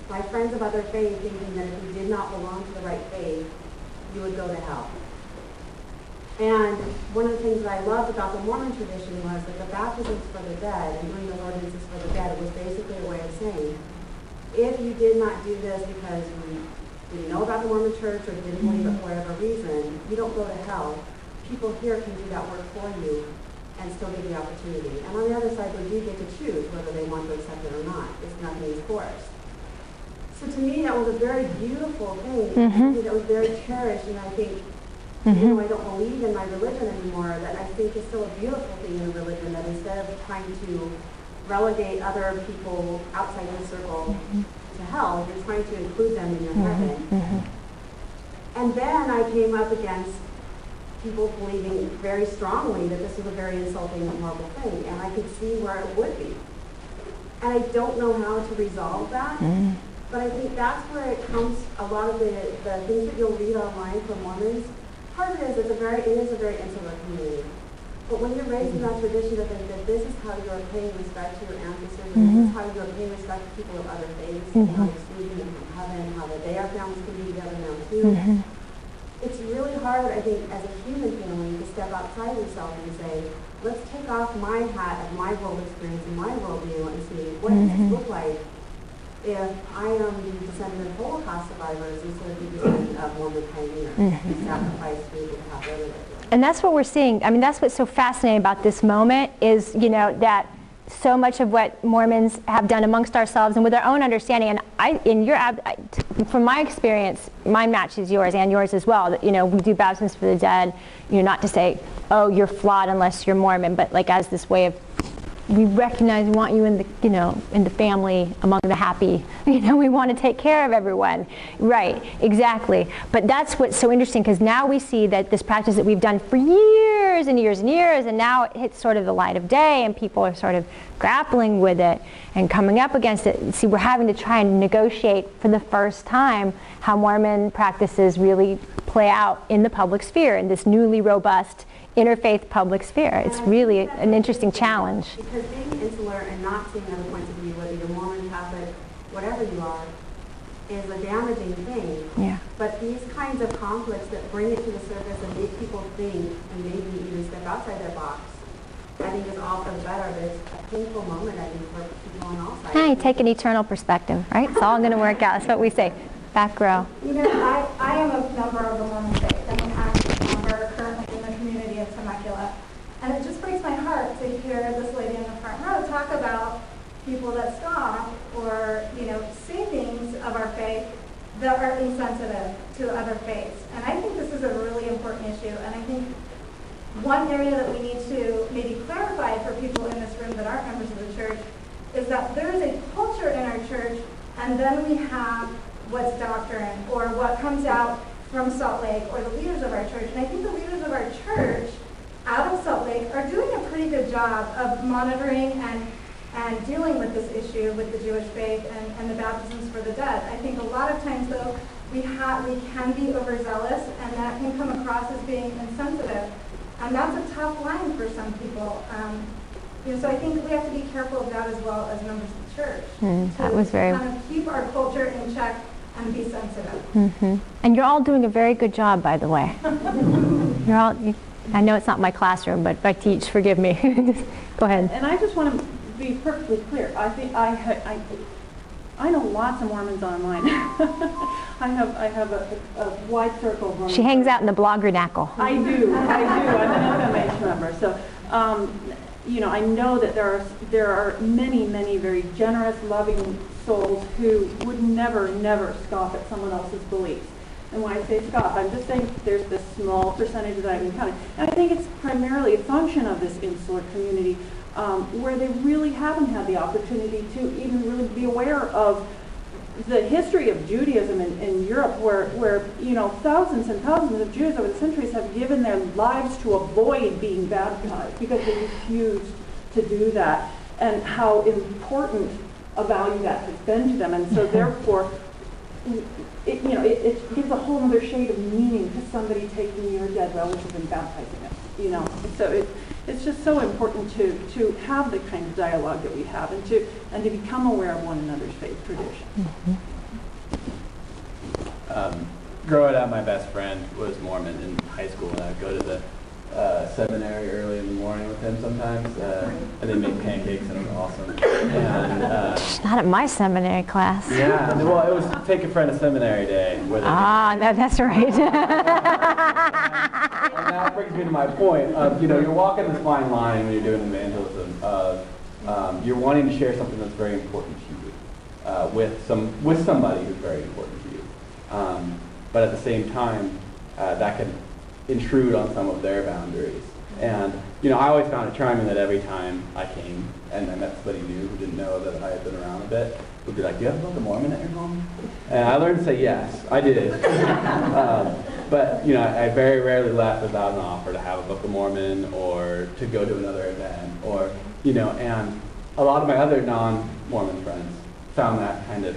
[SPEAKER 8] my friends of other faith thinking that if you did not belong to the right faith, you would go to hell. And one of the things that I loved about the Mormon tradition was that the baptisms for the dead and doing the ordinances for the dead was basically a way of saying, if you did not do this because you didn't know about the Mormon church or didn't believe it for whatever reason, you don't go to hell. People here can do that work for you and still give you opportunity. And on the other side, they do get to choose whether they want to accept it or not. It's nothing is forced. So to me, that was a very beautiful thing. Something that was very cherished, and I think, even though I don't believe in my religion anymore, that I think is still a beautiful thing in religion, that instead of trying to relegate other people outside your circle to hell, you're trying to include them in your heaven. And then I came up against people believing very strongly that this was a very insulting and horrible thing, and I could see where it would be. And I don't know how to resolve that, but I think that's where it comes, a lot of the things that you'll read online from Mormons. Part of it is it is a very insular community. But when you're raised in that tradition to think that this is how you are paying respect to your ancestors, and this is how you are paying respect to people of other faiths, and how they're excluding them from heaven, how that their families can be together now too. It's really hard, I think, as a human family to step outside yourself and say, let's take off my hat of my world experience and my worldview and see what does it look like if I am the descendant of Holocaust survivors instead of the descendant of Mormon pioneers who sacrificed to be able to have their religion.
[SPEAKER 1] And that's what we're seeing. I mean, that's what's so fascinating about this moment is, you know, that so much of what Mormons have done amongst ourselves and with our own understanding, and from my experience, mine matches yours and yours as well, that, you know, we do baptisms for the dead, you know, not to say, oh, you're flawed unless you're Mormon, but like as this way of, we recognize we want you in the, you know, in the family among the happy. You know, we want to take care of everyone. Right, exactly. But that's what's so interesting, because now we see that this practice that we've done for years and years and years, and now it hits sort of the light of day, and people are sort of grappling with it and coming up against it. See, we're having to try and negotiate for the first time how Mormon practices really play out in the public sphere, in this newly robust interfaith public sphere. It's really an interesting challenge.
[SPEAKER 8] Because being insular and not seeing other points of view, whether you're Mormon, Catholic, whatever you are, is a damaging thing.
[SPEAKER 1] Yeah.
[SPEAKER 8] But these kinds of conflicts that bring it to the surface and make people think and maybe even step outside their box, I think is all for the better. But it's a painful moment, I think, for people on all sides.
[SPEAKER 1] Hey, take an eternal perspective, right? It's all going to work out. That's what we say. Back row.
[SPEAKER 9] You know, I am a member of the Mormon faith. I'm an active member currently in the community of Temecula. And it just breaks my heart to hear this lady in the front row talk about people that scoff or, you know, say things of our faith that are insensitive to other faiths. And I think this is a really important issue. And I think one area that we need to maybe clarify for people in this room that aren't members of the church is that there is a culture in our church, and then we have what's doctrine or what comes out from Salt Lake or the leaders of our church. And I think the leaders of our church out of Salt Lake are doing a pretty good job of monitoring and dealing with this issue with the Jewish faith and the baptisms for the dead. I think a lot of times, though, we can be overzealous, and that can come across as being insensitive. And that's a tough line for some people. You know, so I think we have to be careful of that as well as members of the church.
[SPEAKER 1] That was very...
[SPEAKER 9] kind of keep our culture in check and be sensitive.
[SPEAKER 1] And you're all doing a very good job, by the way. You're all... I know it's not my classroom, but I teach. Forgive me. Go ahead.
[SPEAKER 10] And I just want to be perfectly clear. I think I know lots of Mormons online. I have a wide circle of Mormons.
[SPEAKER 1] She hangs out in the bloggernacle.
[SPEAKER 10] I do. I'm an FMH member. So, you know, I know that there are many very generous, loving souls who would never scoff at someone else's beliefs. And when I say scoff, I'm just saying there's this small percentage that I've encountered. And I think it's primarily a function of this insular community where they really haven't had the opportunity to even really be aware of the history of Judaism in Europe, where you know, thousands and thousands of Jews over the centuries have given their lives to avoid being baptized because they refused to do that, and how important a value that has been to them. And so therefore, it gives a whole other shade of meaning to somebody taking your dead relative and baptizing it. So it's just so important to have the kind of dialogue that we have, and to become aware of one another's faith tradition.
[SPEAKER 5] Growing up, my best friend was Mormon in high school, and I would go to the seminary early in the morning with him sometimes, and they make pancakes, and it was awesome. And,
[SPEAKER 1] Not at my seminary class.
[SPEAKER 5] yeah, well, it was Take a Friend to Seminary Day. Where they
[SPEAKER 1] that's right.
[SPEAKER 5] and that brings me to my point of, you're walking this fine line when you're doing evangelism of you're wanting to share something that's very important to you with somebody who's very important to you. But at the same time, that can intrude on some of their boundaries. And, I always found it charming that every time I came and I met somebody new who didn't know that I had been around a bit, would be like, do you have a Book of Mormon at your home? And I learned to say yes, I did. But, I very rarely left without an offer to have a Book of Mormon or to go to another event or, and a lot of my other non-Mormon friends found that kind of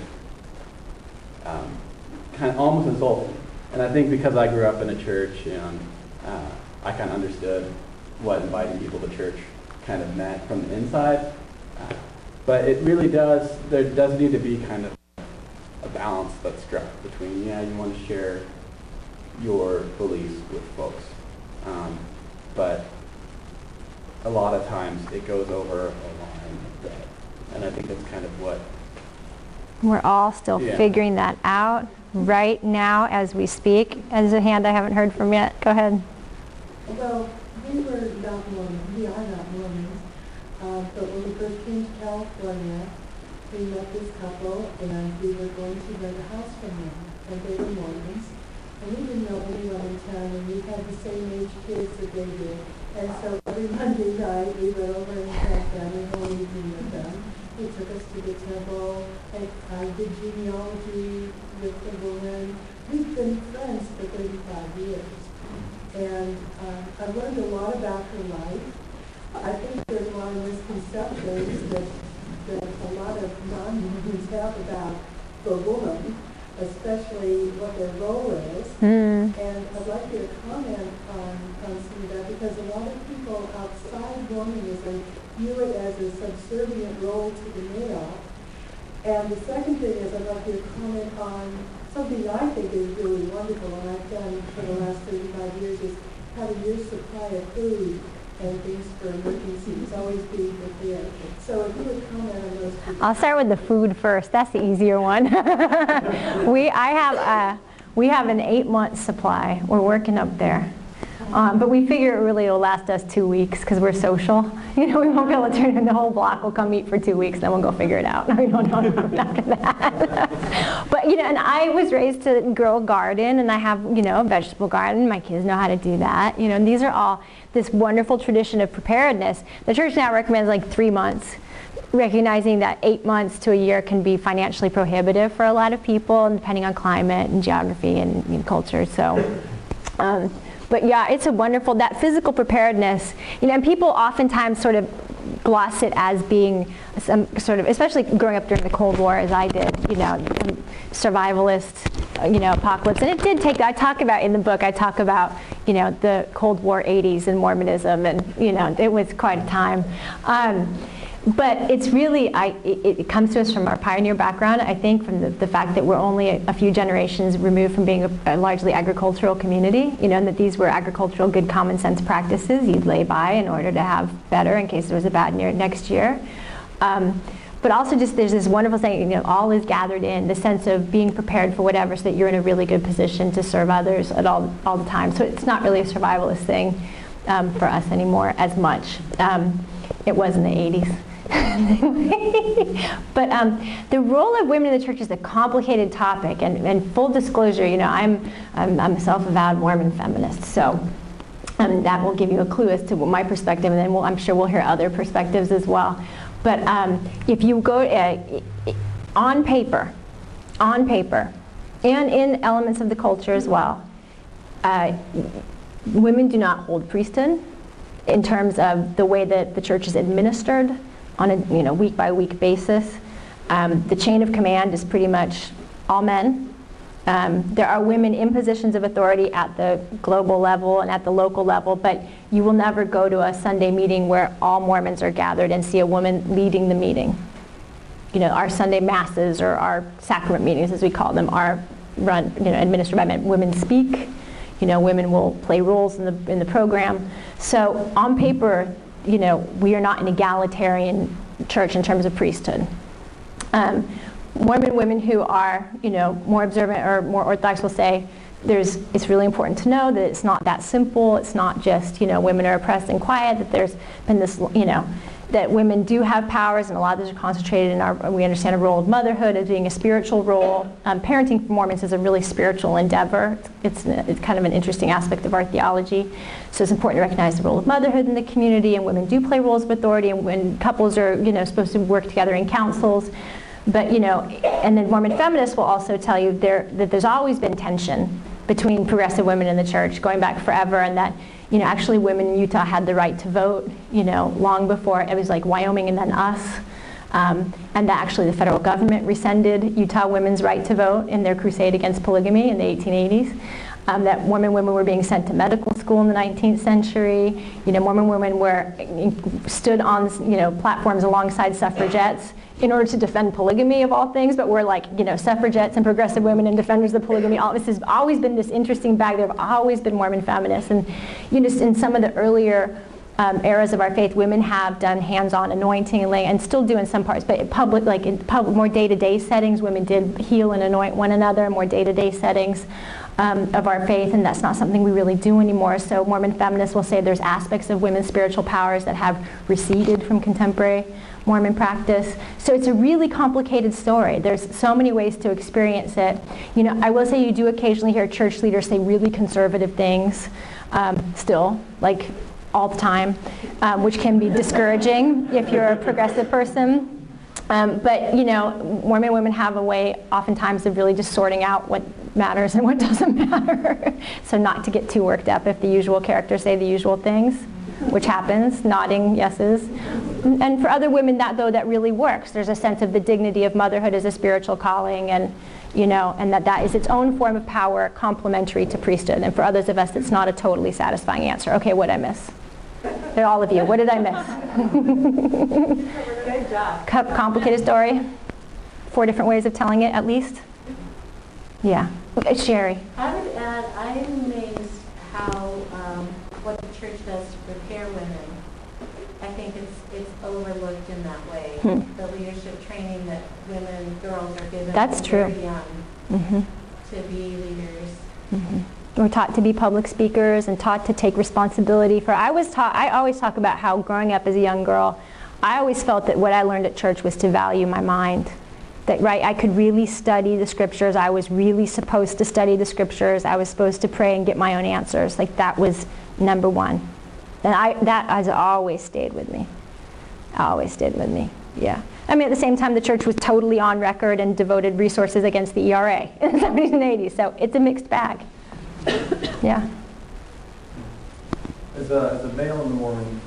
[SPEAKER 5] almost insulting. And I think because I grew up in a church and I kind of understood what inviting people to church kind of meant from the inside. But it really there does need to be kind of a balance that's struck between, you want to share your beliefs with folks. But a lot of times it goes over a line. And I think that's kind of what...
[SPEAKER 1] We're all still figuring that out right now as we speak. As a hand I haven't heard from yet. Go ahead.
[SPEAKER 2] Well, we were not Mormon. We are not Mormons. But when we first came to California, we met this couple, and we were going to rent a house from them. And they were Mormons. And we didn't know anyone in town, and we had the same age kids that they did. And so every Monday night, we went over and sat down and whole evening with them. They took us to the temple, and I did genealogy with the woman. We've been friends for 35 years. And I've learned a lot about her life. I think there's a lot of misconceptions that a lot of non-Mormons have about the woman, especially what their role is. And I'd like you to comment on some of that, because a lot of people outside Mormonism view it as a subservient role to the male. And the second thing is I'd like you to comment on something I think is really wonderful, and I've done for the last 35 years, is have a year's supply of food and things for emergencies, always being prepared. So if you would comment on those two.
[SPEAKER 1] I'll start with the food first. That's the easier one. We have an 8-month supply. We're working up there. But we figure it really will last us 2 weeks because we're social. We won't be able to turn in the whole block. We'll come eat for 2 weeks, then we'll go figure it out. We don't know after that. But, and I was raised to grow a garden, and I have, a vegetable garden. My kids know how to do that. And these are all this wonderful tradition of preparedness. The church now recommends like 3 months, recognizing that 8 months to a year can be financially prohibitive for a lot of people, and depending on climate and geography and culture. So. But yeah, it's a wonderful, that physical preparedness, and people oftentimes sort of gloss it as being some sort of, especially growing up during the Cold War as I did, survivalist, apocalypse. And it did take, I talk about in the book, the Cold War 80s and Mormonism, and, it was quite a time. But it's really, it comes to us from our pioneer background, I think, from the fact that we're only a few generations removed from being a largely agricultural community, and that these were agricultural good common sense practices you'd lay by in order to have better in case there was a bad next year. But also just there's this wonderful saying, all is gathered in, the sense of being prepared for whatever so that you're in a really good position to serve others at all the time. So it's not really a survivalist thing for us anymore as much. It was in the 80s. But the role of women in the church is a complicated topic, and full disclosure, I'm a self-avowed Mormon feminist, so that will give you a clue as to what my perspective, and then I'm sure we'll hear other perspectives as well. But if you go on paper, and in elements of the culture as well, women do not hold priesthood in terms of the way that the church is administered on a week-by-week basis. The chain of command is pretty much all men, There are women in positions of authority at the global level and at the local level, but you will never go to a Sunday meeting where all Mormons are gathered and see a woman leading the meeting. You know, our Sunday masses, or our sacrament meetings as we call them, are run, you know, administered by men. Women speak, you know, women will play roles in the program. So on paper, you know, we are not an egalitarian church in terms of priesthood. Mormon women who are, you know, more observant or more orthodox will say it's really important to know that it's not that simple. It's not just, you know, women are oppressed and quiet, that there's been this, you know, that women do have powers, and a lot of those are concentrated in we understand a role of motherhood as being a spiritual role. Parenting for Mormons is a really spiritual endeavor. It's kind of an interesting aspect of our theology. So it's important to recognize the role of motherhood in the community, and women do play roles of authority, and when couples are, you know, supposed to work together in councils. But, you know, and then Mormon feminists will also tell you that there's always been tension between progressive women in the church going back forever, and that, you know, actually women in Utah had the right to vote, you know, long before it was like Wyoming and then us. And that actually the federal government rescinded Utah women's right to vote in their crusade against polygamy in the 1880s. That Mormon women were being sent to medical school in the 19th century. You know, Mormon women stood on, you know, platforms alongside suffragettes in order to defend polygamy of all things, but we're like, you know, suffragettes and progressive women and defenders of polygamy. This has always been this interesting bag. There have always been Mormon feminists, and, you know, in some of the earlier eras of our faith, women have done hands-on anointing and laying, and still do in some parts, but in public, like in public, more day-to-day settings, women did heal and anoint one another, more day-to-day settings of our faith, and that's not something we really do anymore. So Mormon feminists will say there's aspects of women's spiritual powers that have receded from contemporary Mormon practice. So it's a really complicated story. There's so many ways to experience it. You know, I will say you do occasionally hear church leaders say really conservative things still, like all the time, which can be discouraging if you're a progressive person. But, you know, Mormon women have a way oftentimes of really just sorting out what matters and what doesn't matter. So not to get too worked up if the usual characters say the usual things, which happens, nodding yeses. And for other women, that really works. There's a sense of the dignity of motherhood as a spiritual calling, and, you know, and that is its own form of power complementary to priesthood. And for others of us, it's not a totally satisfying answer. Okay, what did I miss? They're all of you. What did I miss?
[SPEAKER 8] Good job.
[SPEAKER 1] Complicated story. 4 different ways of telling it, at least. Yeah. Okay, Sherry.
[SPEAKER 11] I would add, I'm amazed how what the church does to prepare women. I think it's overlooked in that way. The leadership training that girls are given
[SPEAKER 1] That's true.
[SPEAKER 11] very young to be leaders.
[SPEAKER 1] We're taught to be public speakers and taught to take responsibility for. I always talk about how growing up as a young girl, I always felt that what I learned at church was to value my mind. That, right, I could really study the scriptures. I was really supposed to study the scriptures. I was supposed to pray and get my own answers. Like, that was number one. And that has always stayed with me. Always stayed with me, yeah. I mean, at the same time, the church was totally on record and devoted resources against the ERA in the 70s and 80s. So it's a mixed bag. Yeah.
[SPEAKER 12] As a male in the Mormon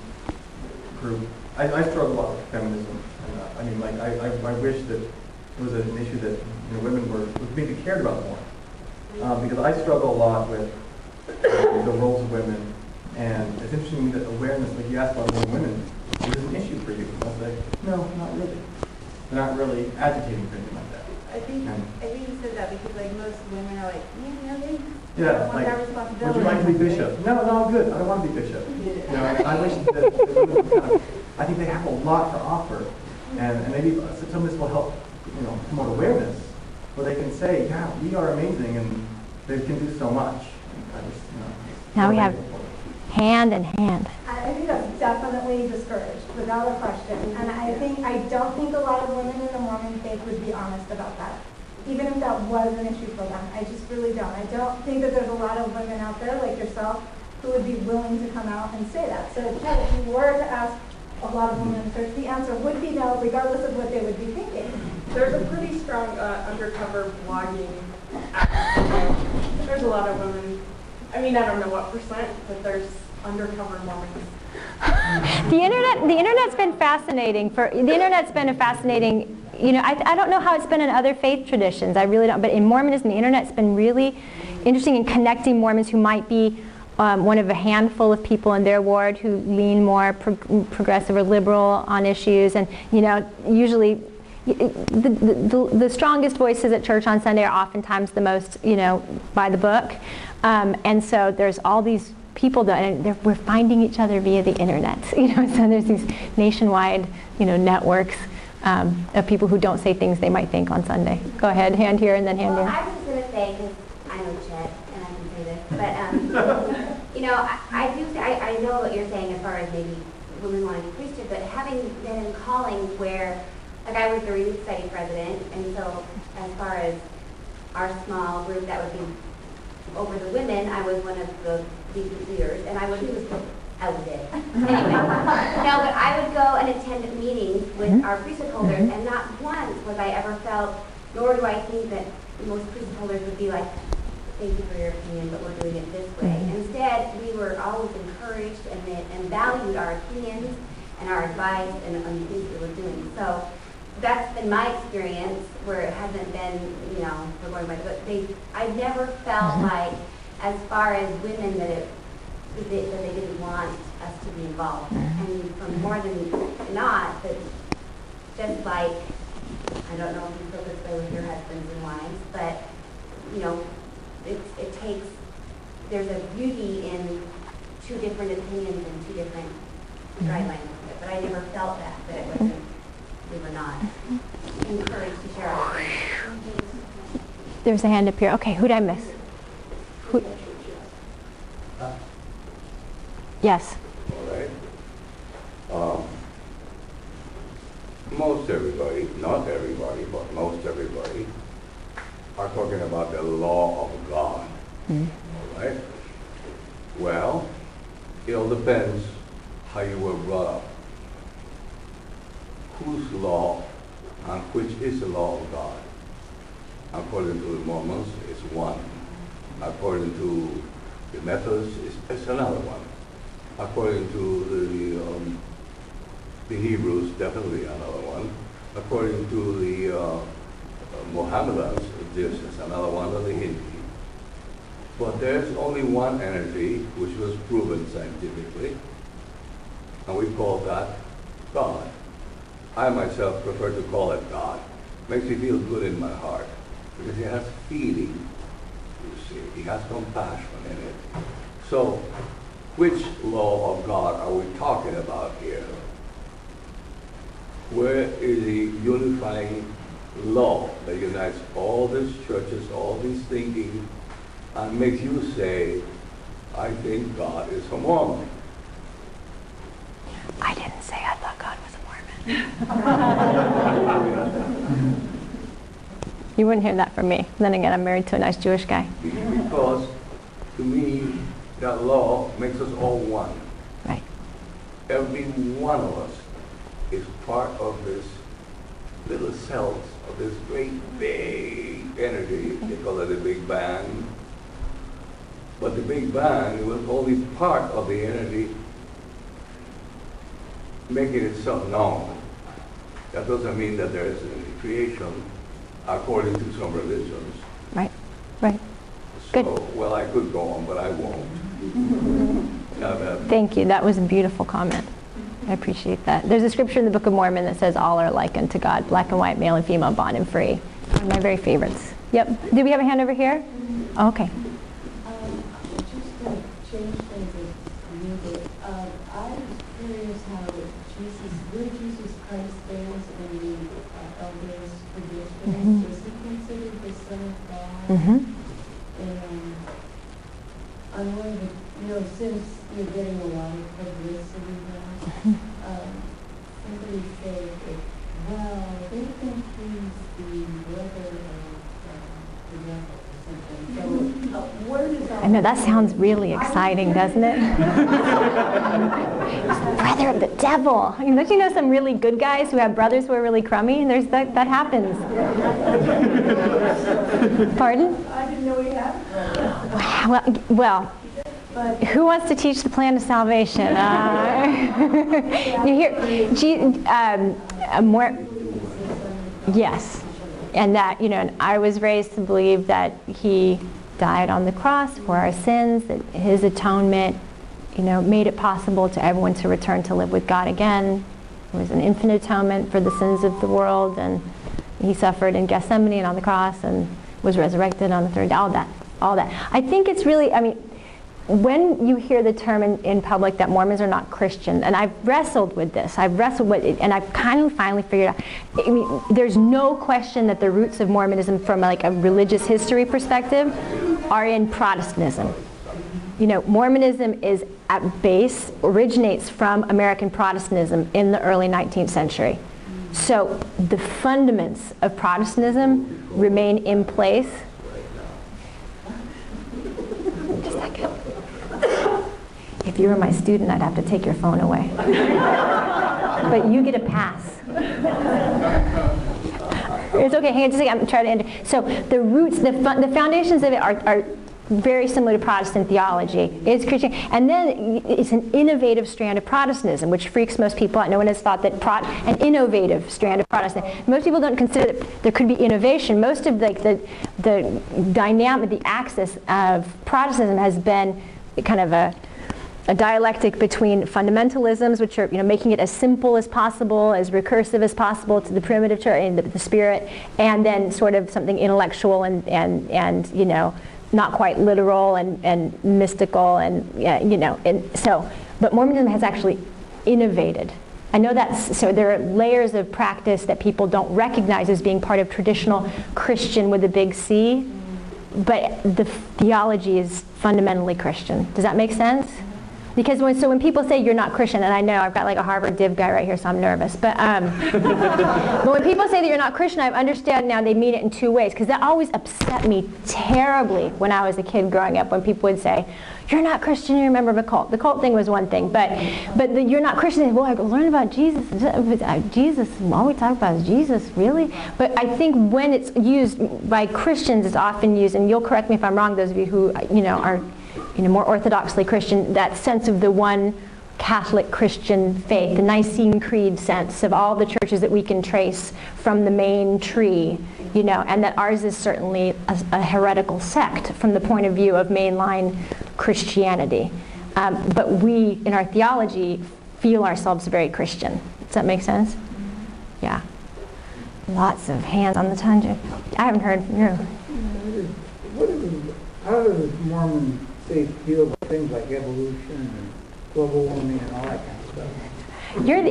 [SPEAKER 12] group, I struggle a lot with feminism. And, I mean, like, I wish that it was an issue that, you know, women were being cared about more. Because I struggle a lot with the roles of women. And it's interesting that awareness, like you asked about women, is this an issue for you? And I was like, no, not really. They're not really agitating for anything like that.
[SPEAKER 8] I think you said that because, like, most women are like, they
[SPEAKER 12] Yeah,
[SPEAKER 8] don't want
[SPEAKER 12] like,
[SPEAKER 8] that responsibility.
[SPEAKER 12] would you like to be bishop? No, no, I'm good. I don't want to be bishop. You know, I wish that women would kind of, I think they have a lot to offer. And maybe some of this will help, you know, promote awareness, where they can say, yeah, we are amazing, and they can do so much.
[SPEAKER 1] Now we have hand in hand.
[SPEAKER 9] I think that's definitely discouraged, without a question. And I don't think a lot of women in the Mormon faith would be honest about that, even if that was an issue for them. I just really don't. I don't think that there's a lot of women out there like yourself who would be willing to come out and say that. So if you were to ask a lot of women in church, the answer would be no, regardless of what they would be thinking.
[SPEAKER 13] There's a pretty strong undercover blogging aspect. There's a lot of women. I mean, I don't know what percent, but there's undercover Mormons.
[SPEAKER 1] The internet's been fascinating. The internet's been a fascinating you know, I don't know how it's been in other faith traditions. I really don't. But in Mormonism, the internet's been really interesting in connecting Mormons who might be one of a handful of people in their ward who lean more progressive or liberal on issues. And, you know, usually the strongest voices at church on Sunday are oftentimes the most, you know, by the book. And so there's all these people that, and we're finding each other via the internet. You know, so there's these nationwide, you know, networks of people who don't say things they might think on Sunday. Go ahead, hand here and then hand
[SPEAKER 14] Well,
[SPEAKER 1] here.
[SPEAKER 14] I was just going to say, because I know Chet, and I can say this, but, you know, I know what you're saying as far as maybe women wanting to be priesthood, but having been in callings where, like I was the relief study president, and so as far as our small group that would be over the women, I was one of the leaders, and I was it. Anyway, no, but I would go and attend meetings with our priesthood holders, and not once was I ever felt, nor do I think that most priesthood holders would be like, thank you for your opinion, but we're doing it this way. Instead, we were always encouraged and valued our opinions and our advice and the things we were doing. So that's been my experience, where it hasn't been, you know, we're going by the book. I never felt like, as far as women, that they didn't want us to be involved. And from more than not, that just like, I don't know if you feel this way with your husbands and wives, but, you know, it takes, there's a beauty in two different opinions and two different guidelines of it. But I never felt that it wasn't, we were not encouraged to share our opinions.
[SPEAKER 1] There's a hand up here. Okay, who'd I miss? Who? Yes.
[SPEAKER 15] All right. Most everybody, not everybody, but most everybody, are talking about the law of God. All right? Well, it all depends how you were brought up. Whose law and which is the law of God? According to the Mormons, it's one. According to the Methodists, it's another one. According to the Hebrews, definitely another one. According to the Mohammedans, this is another one of the Hindi. But there's only one energy which was proven scientifically, and we call that God. I myself prefer to call it God. Makes me feel good in my heart, because it has feeling, you see. It has compassion in it. So, which law of God are we talking about here? Where is the unifying law that unites all these churches, all these thinking, and makes you say, I think God is a Mormon?
[SPEAKER 1] I didn't say I thought God was a Mormon. You wouldn't hear that from me. Then again, I'm married to a nice Jewish guy.
[SPEAKER 15] Because, to me, that law makes us all one.
[SPEAKER 1] Right.
[SPEAKER 15] Every one of us is part of this little cells of this great big energy. They call it the Big Bang. But the Big Bang was only part of the energy making itself known. That doesn't mean that there is a creation according to some religions.
[SPEAKER 1] Right, right.
[SPEAKER 15] So,
[SPEAKER 1] Good.
[SPEAKER 15] well, I could go on, but I won't.
[SPEAKER 1] Thank you. That was a beautiful comment. I appreciate that. There's a scripture in the Book of Mormon that says all are like unto God, black and white, male and female, bond and free. One of my very favorites. Yep. Do we have a hand over here? Oh, okay.
[SPEAKER 16] Just to change things a little bit, I was curious how where Jesus Christ stands in the LDS tradition. Is he considered the Son of God? And I'm wondering, since you're getting a lot of publicity now, somebody said that, well, they think he's the brother of the devil or something. So, where does all
[SPEAKER 1] I know, that sounds really exciting, doesn't it? Brother of the devil. I mean, don't you know some really good guys who have brothers who are really crummy? There's that happens. Pardon?
[SPEAKER 2] I didn't know he had.
[SPEAKER 1] Well, who wants to teach the plan of salvation? You hear, Yes. And that, and I was raised to believe that he died on the cross for our sins, that his atonement, made it possible to everyone to return to live with God again. It was an infinite atonement for the sins of the world, and he suffered in Gethsemane and on the cross and was resurrected on the third day, all that. I think it's really, when you hear the term in public that Mormons are not Christian, and I've wrestled with this, and I've kind of finally figured out, there's no question that the roots of Mormonism from like a religious history perspective are in Protestantism. Mormonism is at base, originates from American Protestantism in the early 19th century. So the fundaments of Protestantism remain in place. Just a second. If you were my student, I'd have to take your phone away. But you get a pass. It's okay, hang on just a second, I'm trying to end it. So the roots, the foundations of it are very similar to Protestant theology. It's Christian, and then it's an innovative strand of Protestantism, which freaks most people out. No one has thought that an innovative strand of Protestantism. Most people don't consider that there could be innovation. Most of the dynamic, the axis of Protestantism has been kind of a dialectic between fundamentalisms, which are making it as simple as possible, as recursive as possible to the primitive church and the spirit, and then sort of something intellectual and not quite literal and mystical but Mormonism has actually innovated. I know so there are layers of practice that people don't recognize as being part of traditional Christian with a big C, but the theology is fundamentally Christian. Does that make sense? Because when people say you're not Christian, and I know I've got like a Harvard div guy right here, so I'm nervous, but when people say that you're not Christian, I understand now they mean it in two ways, because that always upset me terribly when I was a kid growing up, when people would say, you're not Christian, you're a member of a cult. The cult thing was one thing, but you're not Christian, well, I go learn about Jesus. Jesus, all we talk about is Jesus, really? But I think when it's used by Christians, it's often used, and you'll correct me if I'm wrong, those of you who are more orthodoxly Christian, that sense of the one Catholic Christian faith, the Nicene Creed sense of all the churches that we can trace from the main tree, and that ours is certainly a heretical sect from the point of view of mainline Christianity. But we, in our theology, feel ourselves very Christian. Does that make sense? Yeah. Lots of hands on the tangent. I haven't heard from you.
[SPEAKER 17] How does Mormon faith feel about things like evolution and global warming and all that kind of stuff?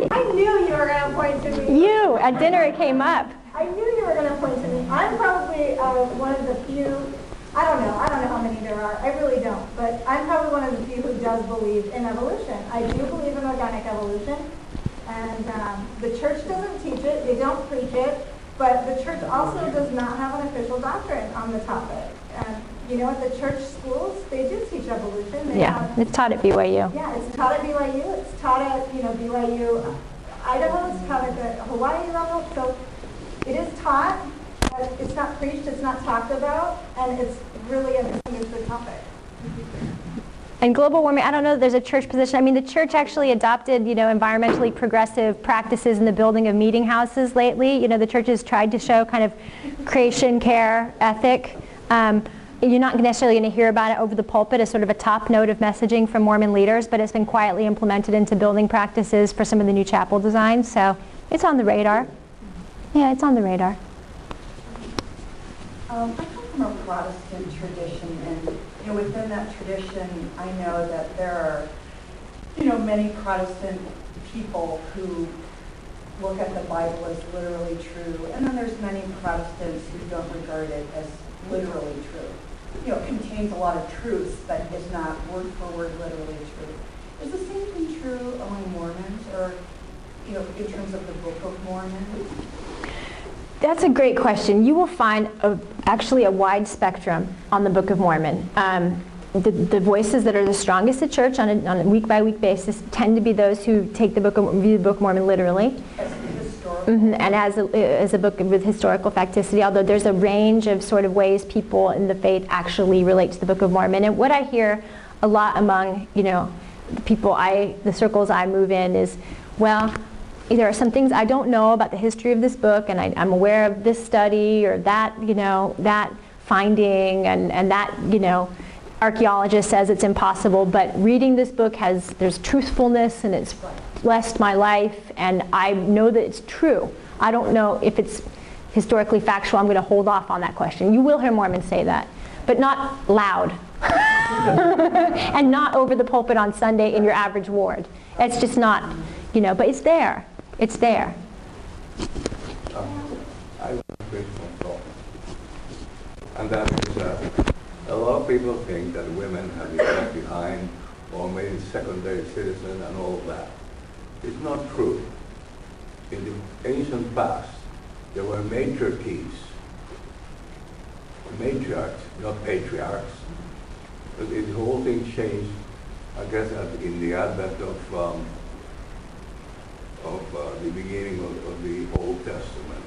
[SPEAKER 9] I knew you were going to point to me.
[SPEAKER 1] You, at dinner it came up.
[SPEAKER 9] I knew you were going to point to me. I'm probably one of the few, I don't know how many there are, I really don't, but I'm probably one of the few who does believe in evolution. I do believe in organic evolution, and the church doesn't teach it, they don't preach it, but the church also does not have an official doctrine on the topic. At the church schools, they do teach evolution.
[SPEAKER 1] It's taught at BYU.
[SPEAKER 9] Yeah, it's taught at BYU. It's taught at BYU, Idaho. It's taught at the Hawaii level. So it is taught, but it's not preached. It's not talked about, and it's really a misunderstood topic.
[SPEAKER 1] And global warming, I don't know that there's a church position. I mean, the church actually adopted, environmentally progressive practices in the building of meeting houses lately. The church has tried to show kind of creation care ethic. You're not necessarily going to hear about it over the pulpit as sort of a top note of messaging from Mormon leaders, but it's been quietly implemented into building practices for some of the new chapel designs. So it's on the radar. Yeah, it's on the radar.
[SPEAKER 18] I come from a Protestant tradition, and within that tradition, I know that there are, many Protestant people who look at the Bible as literally true, and then there's many Protestants who don't regard it as literally true. It contains a lot of truths, but is not word for word literally true. Is the same thing true among Mormons, or in terms of the Book of Mormon?
[SPEAKER 1] That's a great question. You will find actually a wide spectrum on the Book of Mormon. The voices that are the strongest at church on a week-by-week basis tend to be those who take view the Book of Mormon literally. And as a book with historical facticity, although there's a range of sort of ways people in the faith actually relate to the Book of Mormon. And what I hear a lot among, the circles I move in is, well, there are some things I don't know about the history of this book, and I'm aware of this study or that, that finding, and that, archaeologist says it's impossible, but reading this book there's truthfulness, and it's blessed my life, and I know that it's true. I don't know if it's historically factual. I'm going to hold off on that question. You will hear Mormons say that, but not loud. And not over the pulpit on Sunday in your average ward. It's just not, but it's there. It's there.
[SPEAKER 15] I want to make one thought. And that is a lot of people think that women have been left behind or made secondary citizens and all that. It's not true. In the ancient past, there were matriarchies, matriarchs, not patriarchs. The whole thing changed, I guess, in the advent of the beginning of the Old Testament,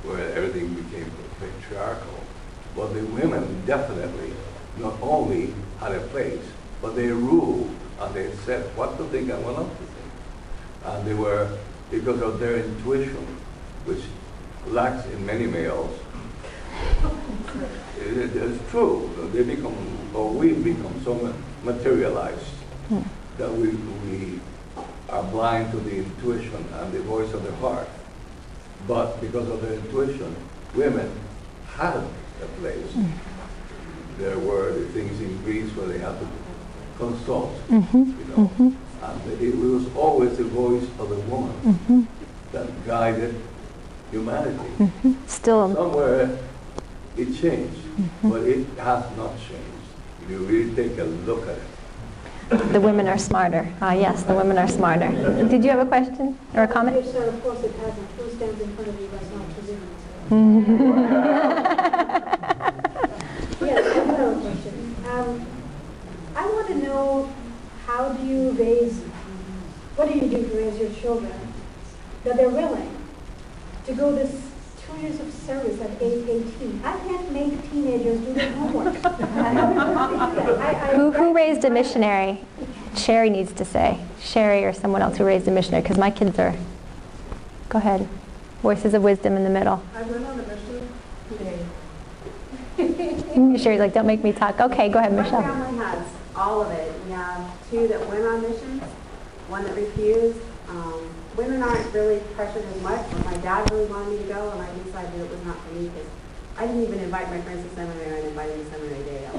[SPEAKER 15] where everything became patriarchal. But the women definitely not only had a place, but they ruled, and they said what to think and what not to think. And they were, because of their intuition, which lacks in many males, it's true. They become, or we become so materialized that we are blind to the intuition and the voice of the heart. But because of their intuition, women had a place. There were the things in Greece where they had to consult, and it was always the voice of the woman that guided humanity.
[SPEAKER 1] Still.
[SPEAKER 15] Somewhere it changed, but it has not changed. If you really take a look at it.
[SPEAKER 1] The women are smarter. Yes, the women are smarter. Did you have a question or a comment?
[SPEAKER 2] Yes, of course it hasn't. Who stands in front of you guys not presume? Yes, I have a question. I want to know, how do you raise, what do you do to raise your children that they're willing to go this 2 years of service at age 18? I can't make teenagers do their homework.
[SPEAKER 1] Who raised a missionary? Sherry needs to say. Sherry or someone else who raised a missionary, because my kids are... Go ahead. Voices of wisdom in the middle.
[SPEAKER 13] I went on a mission today.
[SPEAKER 1] Sherry's like, don't make me talk. Okay, go ahead, Michelle.
[SPEAKER 8] My family has all of it. We have 2 that went on missions, 1 that refused. Women aren't really pressured as much, but my dad really wanted me to go, and I decided it was not for me because I didn't even invite my friends to seminary. I invited them to seminary day out.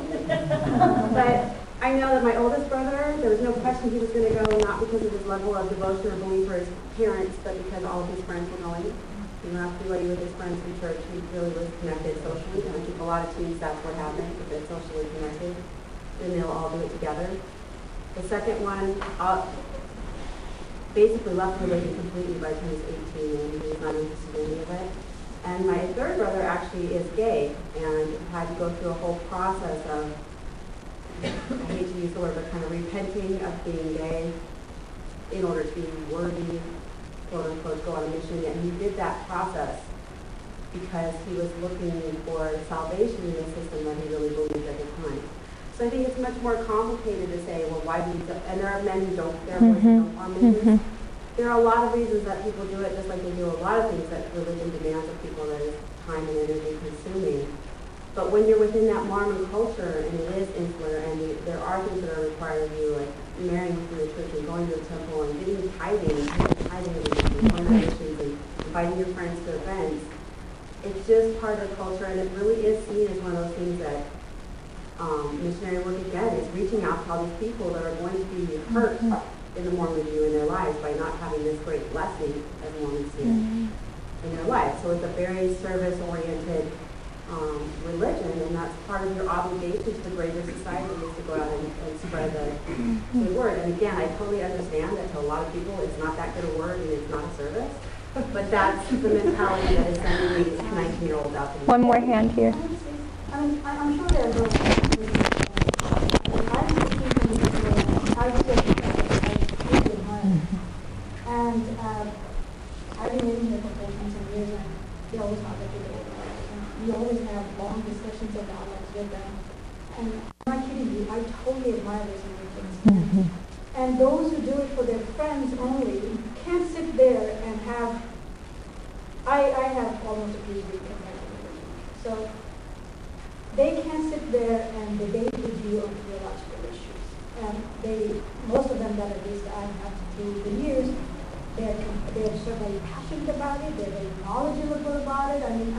[SPEAKER 8] But I know that my oldest brother, there was no question he was going to go, not because of his level of devotion or belief for his parents, but because all of his friends were going. He went off to be with his friends in church. He really was connected socially, and I think a lot of teens, that's what happens, if they're socially connected, then they'll all do it together. The second one, basically left religion completely by the time he was 18, and he was not interested in any of it. And my third brother actually is gay and had to go through a whole process of, I hate to use the word, but kind of repenting of being gay in order to be worthy, quote unquote, go on a mission. And he did that process because he was looking for salvation in a system that he really believed at the time. So I think it's much more complicated to say, well, why do you, and there are men who don't, their voices don't on missions. There are a lot of reasons that people do it, just like they do a lot of things that religion demands of people that is time and energy consuming. But when you're within that Mormon culture, and it is insular, and there are things that are required of you, like marrying through the church and going to the temple and getting tithing, and going to missions and inviting your friends to events, it's just part of the culture, and it really is seen as one of those things that missionary work again is reaching out to all these people that are going to be hurt in the Mormon view in their lives by not having this great blessing as Mormons see it in their life. So it's a very service-oriented religion, and that's part of your obligation to the greater society is to go out and spread the word. And again, I totally understand that to a lot of people it's not that good a word and it's not a service, but that's the mentality that is sending these 19-year-olds out to.
[SPEAKER 1] One more hand here.
[SPEAKER 2] I'm sure there are those and I've been living here for 14 years, and they always talk about it. You always have long discussions about lives with them. And I'm not kidding you, I totally admire those Americans. And those who do it for their friends only can't sit there and have, I have almost a PhD in American, so they can't sit there and debate with you on theological issues. And most of them that at least I have through the years, they're so very passionate about it, they're very knowledgeable about it. I mean,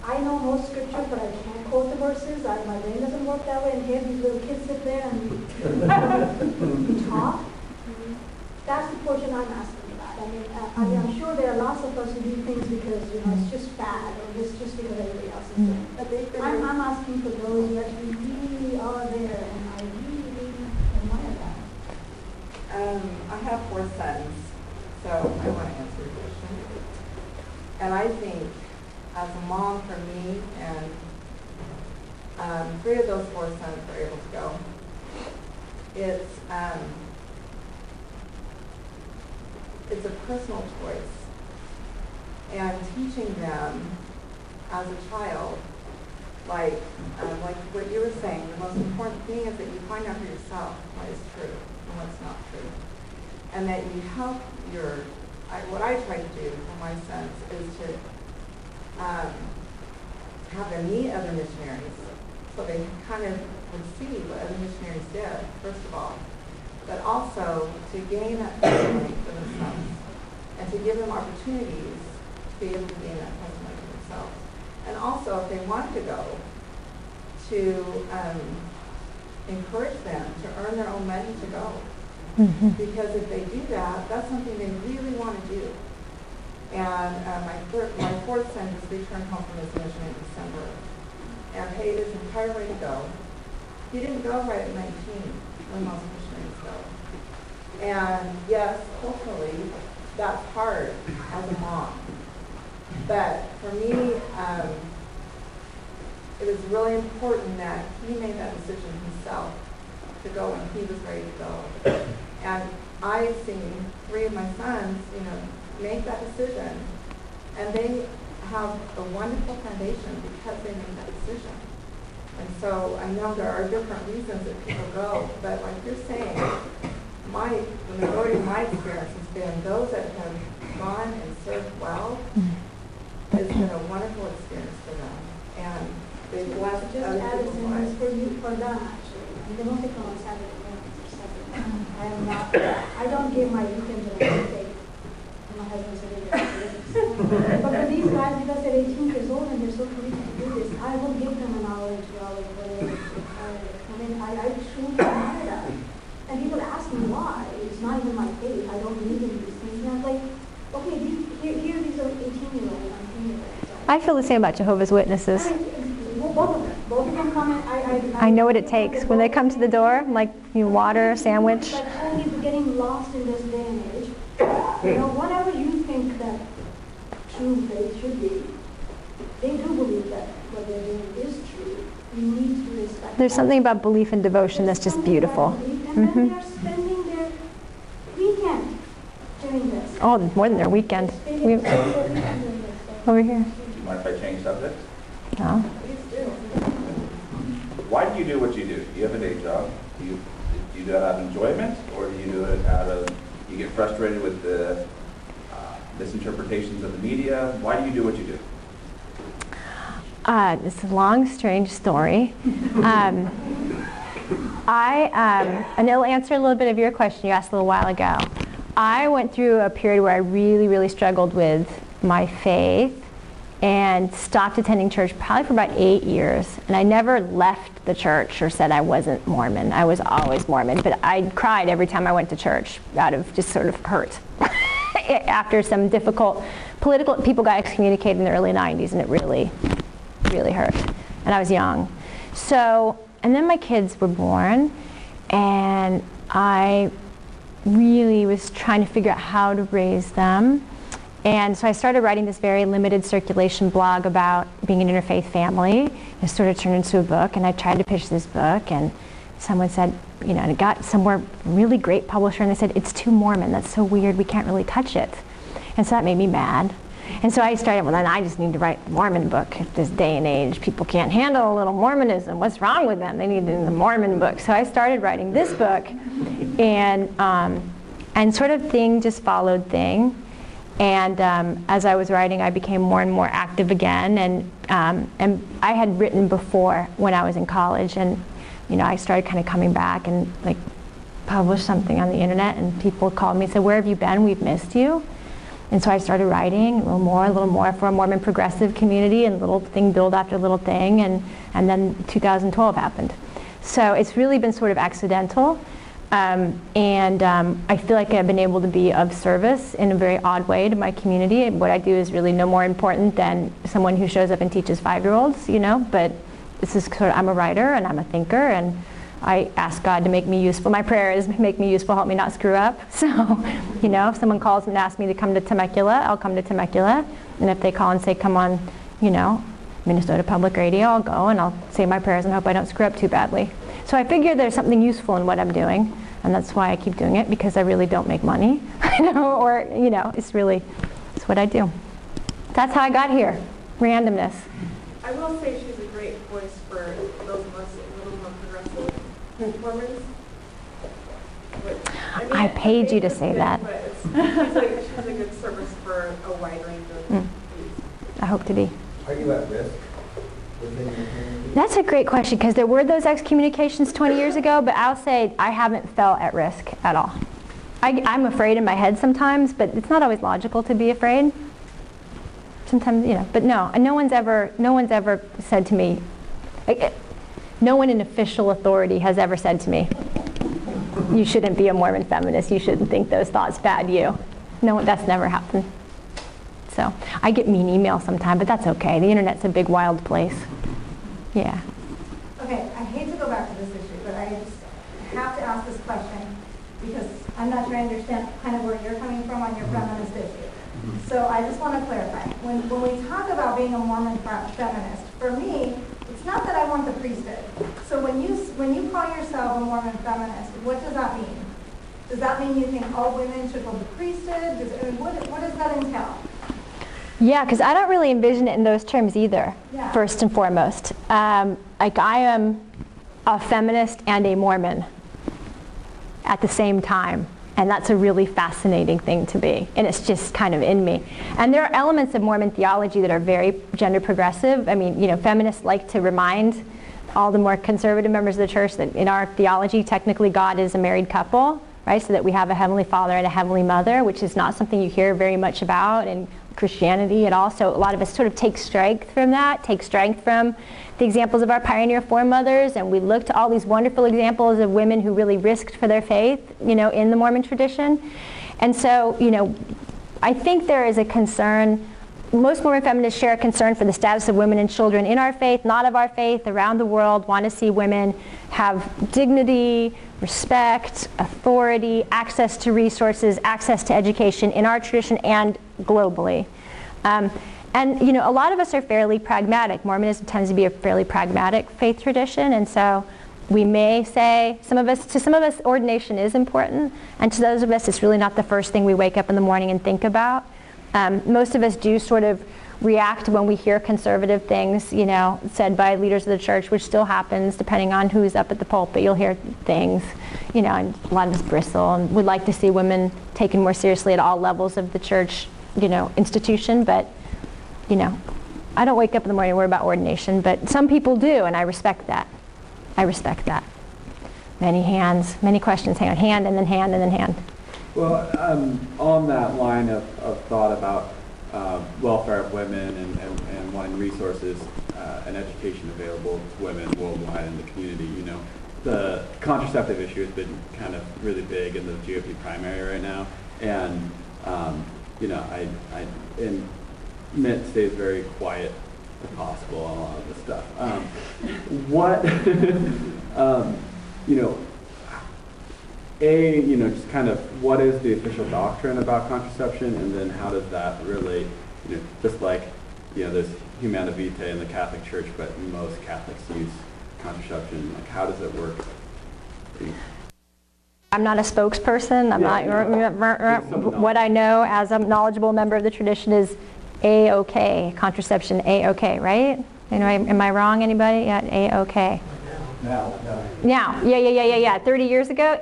[SPEAKER 2] I know most scripture, but I can't quote the verses. My brain doesn't work that way, and here these little kids sit there and talk. That's the portion I'm asking about. I mean, I'm sure there are lots of us who do things because, it's just bad, or it's just because everybody else is doing it. But I'm asking for those who actually really are there, and I really, really admire that.
[SPEAKER 18] I have 4 sons, so I want to answer your question. And I think, as a mom for me, and 3 of those 4 sons were able to go, it's a personal choice. And teaching them as a child, like what you were saying, the most important thing is that you find out for yourself what is true and what's not true. And that you help what I try to do for my sons is to have them meet other missionaries so they kind of would see what other missionaries did, first of all, but also to gain that testimony for themselves and to give them opportunities to be able to gain that testimony for themselves. And also, if they wanted to go, to encourage them to earn their own money to go. Mm-hmm. Because if they do that, that's something they really want to do. And my 4th son just returned home from his mission in December and paid his entire way to go. He didn't go right at 19 when most missionaries go. And yes, culturally, that's hard as a mom. But for me, it was really important that he made that decision himself to go when he was ready to go. And I've seen 3 of my sons, make that decision, and they have a wonderful foundation because they made that decision. And so I know there are different reasons that people go, but like you're saying, the majority of my experience has been those that have gone and served well. It's been a wonderful experience for them, and they've blessed other people's lives.
[SPEAKER 2] For you, for them actually. They don't take on Saturday mornings or Saturday. I don't give my weekend to the my husband's a religious. But for these guys, because they're 18 years old and they're so free to do this, I will give them an hour or 2 hours, whatever. I mean, I truly admire that. And people ask me why. It's not even my faith. I don't believe in these things. And I'm like, okay, here these are 18-year-olds and 19-year-olds.
[SPEAKER 1] I feel the same about Jehovah's Witnesses.
[SPEAKER 2] Both of them come in.
[SPEAKER 1] I know what it takes. When they come to the door, like water, sandwich.
[SPEAKER 2] But only getting lost in this day and age. Whatever you think that true faith should be, they do believe that what they're doing is true. You need to respect.
[SPEAKER 1] There's something about belief and devotion that's just beautiful.
[SPEAKER 2] And then they're spending their weekend doing this.
[SPEAKER 1] Oh, more than their weekend. Over here.
[SPEAKER 5] Do you mind if I change subjects?
[SPEAKER 1] No.
[SPEAKER 5] Why do you do what you do? Do you have a day job? Do you do that out of enjoyment, or do you do it out of, you get frustrated with the misinterpretations of the media? Why do you do what you do?
[SPEAKER 1] It's a long, strange story. And it'll answer a little bit of your question you asked a little while ago. I went through a period where I really, really struggled with my faith and stopped attending church probably for about 8 years. And I never left the church or said I wasn't Mormon. I was always Mormon, but I cried every time I went to church out of just sort of hurt. After some difficult political, people got excommunicated in the early 90s, and it really, really hurt. And I was young. So, and then my kids were born, and I really was trying to figure out how to raise them. And so I started writing this very limited circulation blog about being an interfaith family. It sort of turned into a book, and I tried to pitch this book, and someone said, and it got somewhere, really great publisher, and they said, it's too Mormon, that's so weird, we can't really touch it. And so that made me mad. And so I started, well, then I just need to write a Mormon book. At this day and age, people can't handle a little Mormonism. What's wrong with them? They need the Mormon book. So I started writing this book, and And sort of thing just followed thing. And as I was writing, I became more and more active again. And I had written before when I was in college, and I started kind of coming back and like published something on the internet, and people called me and said, "Where have you been? We've missed you." And so I started writing a little more for a Mormon progressive community, and little thing built after little thing, and then 2012 happened. So it's really been sort of accidental. I feel like I've been able to be of service in a very odd way to my community. What I do is really no more important than someone who shows up and teaches 5-year-olds, but this is sort of, I'm a writer and I'm a thinker, and I ask God to make me useful. My prayer is make me useful, help me not screw up. So, if someone calls and asks me to come to Temecula, I'll come to Temecula. And if they call and say, come on, Minnesota Public Radio, I'll go and I'll say my prayers and hope I don't screw up too badly. So I figure there's something useful in what I'm doing, and that's why I keep doing it, because I really don't make money, it's what I do. That's how I got here, randomness.
[SPEAKER 13] I will say she's a great voice for those of us a little more progressive Mormons.
[SPEAKER 1] I paid you to say that.
[SPEAKER 13] But she's a good service for a wide range of
[SPEAKER 1] I hope to be.
[SPEAKER 3] Are you at risk within your community?
[SPEAKER 1] That's a great question, because there were those excommunications 20 years ago, but I'll say I haven't felt at risk at all. I'm afraid in my head sometimes, but it's not always logical to be afraid. Sometimes, but no one's ever said to me, no one in official authority has ever said to me, you shouldn't be a Mormon feminist, you shouldn't think those thoughts bad you. No, that's never happened. So I get mean emails sometimes, but that's okay. The internet's a big wild place. Yeah.
[SPEAKER 9] Okay, I hate to go back to this issue, but I just have to ask this question because I'm not sure I understand kind of where you're coming from on your feminist issue. So I just want to clarify. When we talk about being a Mormon feminist, for me, it's not that I want the priesthood. So when you call yourself a Mormon feminist, what does that mean? Does that mean you think all women should hold the priesthood? What does that entail?
[SPEAKER 1] Yeah, because I don't really envision it in those terms either, first and foremost. I am a feminist and a Mormon at the same time. And that's a really fascinating thing to be. And it's just kind of in me. And there are elements of Mormon theology that are very gender progressive. I mean, feminists like to remind all the more conservative members of the church that in our theology, technically God is a married couple, right? So that we have a heavenly father and a heavenly mother, which is not something you hear very much about in Christianity at all. So a lot of us sort of take strength from that, take strength from the examples of our pioneer foremothers, and we look to all these wonderful examples of women who really risked for their faith, in the Mormon tradition. And so, I think there is a concern, most Mormon feminists share a concern for the status of women and children in our faith, not of our faith, around the world, want to see women have dignity, respect, authority, access to resources, access to education in our tradition and globally. And a lot of us are fairly pragmatic. Mormonism tends to be a fairly pragmatic faith tradition, and so we may say, to some of us ordination is important, and to those of us it's really not the first thing we wake up in the morning and think about. Most of us do sort of react when we hear conservative things, said by leaders of the church, which still happens depending on who's up at the pulpit. You'll hear things, and a lot of us bristle and would like to see women taken more seriously at all levels of the church, institution, but I don't wake up in the morning and worry about ordination, but some people do, and I respect that. Many hands, many questions, hand, and then hand, and then hand.
[SPEAKER 5] Well, on that line of thought about welfare of women and wanting resources and education available to women worldwide in the community, the contraceptive issue has been kind of really big in the GOP primary right now, and Mitt stays very quiet if possible on a lot of this stuff. Just kind of what is the official doctrine about contraception, and then how does that relate, just like, there's Humana Vitae in the Catholic Church, but most Catholics use contraception. Like, how does it work?
[SPEAKER 1] I'm not a spokesperson. What I know as a knowledgeable member of the tradition is A-OK, contraception A-OK, right? Am I wrong, anybody? Yeah, A-OK. Now, yeah. 30 years ago,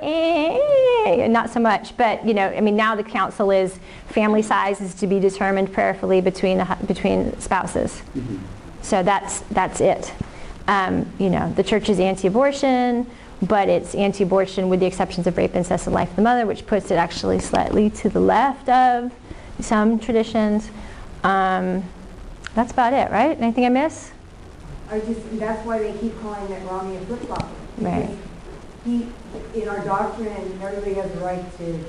[SPEAKER 1] not so much. But I mean, now the council is family size is to be determined prayerfully between spouses.
[SPEAKER 5] Mm-hmm.
[SPEAKER 1] So that's it. The church is anti-abortion, but it's anti-abortion with the exceptions of rape, incest, and life of the mother, which puts it actually slightly to the left of some traditions. That's about it, right? Anything I miss?
[SPEAKER 6] That's why they keep calling that Romney a flip-flopper.
[SPEAKER 1] Right.
[SPEAKER 6] In our doctrine, everybody has the right to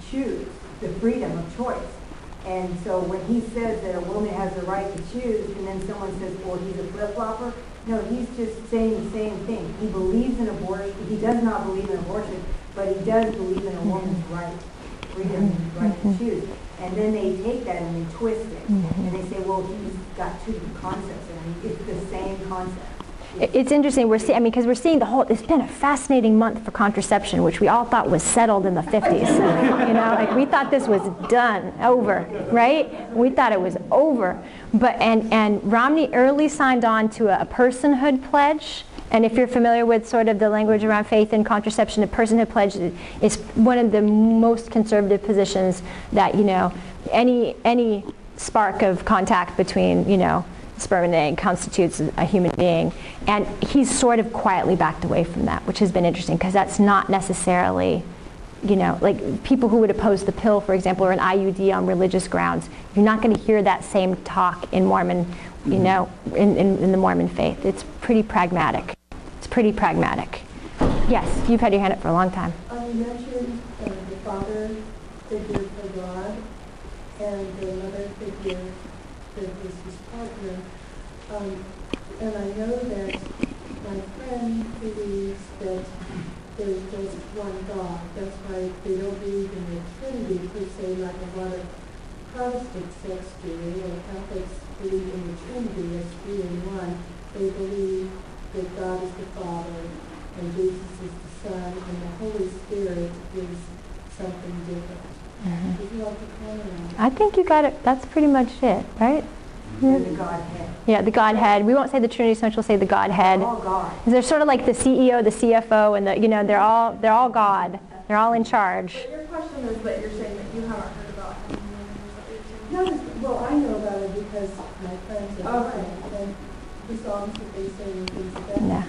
[SPEAKER 6] choose, the freedom of choice. And so when he says that a woman has the right to choose, and then someone says, well, he's a flip-flopper, no, he's just saying the same thing. He believes in abortion. He does not believe in abortion, but he does believe in a woman's right, freedom, right to choose. And then they take that and they twist it. And they say, well, he's got two concepts. And it's the same concept.
[SPEAKER 1] It's interesting. Because we're seeing it's been a fascinating month for contraception, which we all thought was settled in the 50s. We thought this was done, over, right? We thought it was over. But and Romney early signed on to a personhood pledge. And if you're familiar with sort of the language around faith and contraception, a personhood pledge is one of the most conservative positions that, any spark of contact between, sperm and egg constitutes a human being. And he's sort of quietly backed away from that, which has been interesting because that's not necessarily, like people who would oppose the pill, for example, or an IUD on religious grounds. You're not going to hear that same talk in Mormon, in the Mormon faith. It's pretty pragmatic. Pretty pragmatic. Yes, you've had your hand up for a long time.
[SPEAKER 2] You mentioned the father figure for God and the mother figure that was his partner. And I know that my friend believes that there is just one God. That's why they don't believe in the Trinity per se, like a lot of Protestant sects do. Catholics believe in the Trinity as three in one. They believe that God is the Father, and Jesus is the Son, and the Holy Spirit is something different. Would you like to comment on that?
[SPEAKER 1] I think you got it. That's pretty much it, right?
[SPEAKER 6] The Godhead.
[SPEAKER 1] Yeah, the Godhead. We won't say the Trinity so much. We'll say the Godhead.
[SPEAKER 6] All God.
[SPEAKER 1] They're sort of like the CEO, the CFO, and they're all God. They're all in charge.
[SPEAKER 13] But your question is that you're saying that you haven't heard about him.
[SPEAKER 2] Well, I know about it because my friends are and the songs that they sing and things like that.
[SPEAKER 1] Yeah.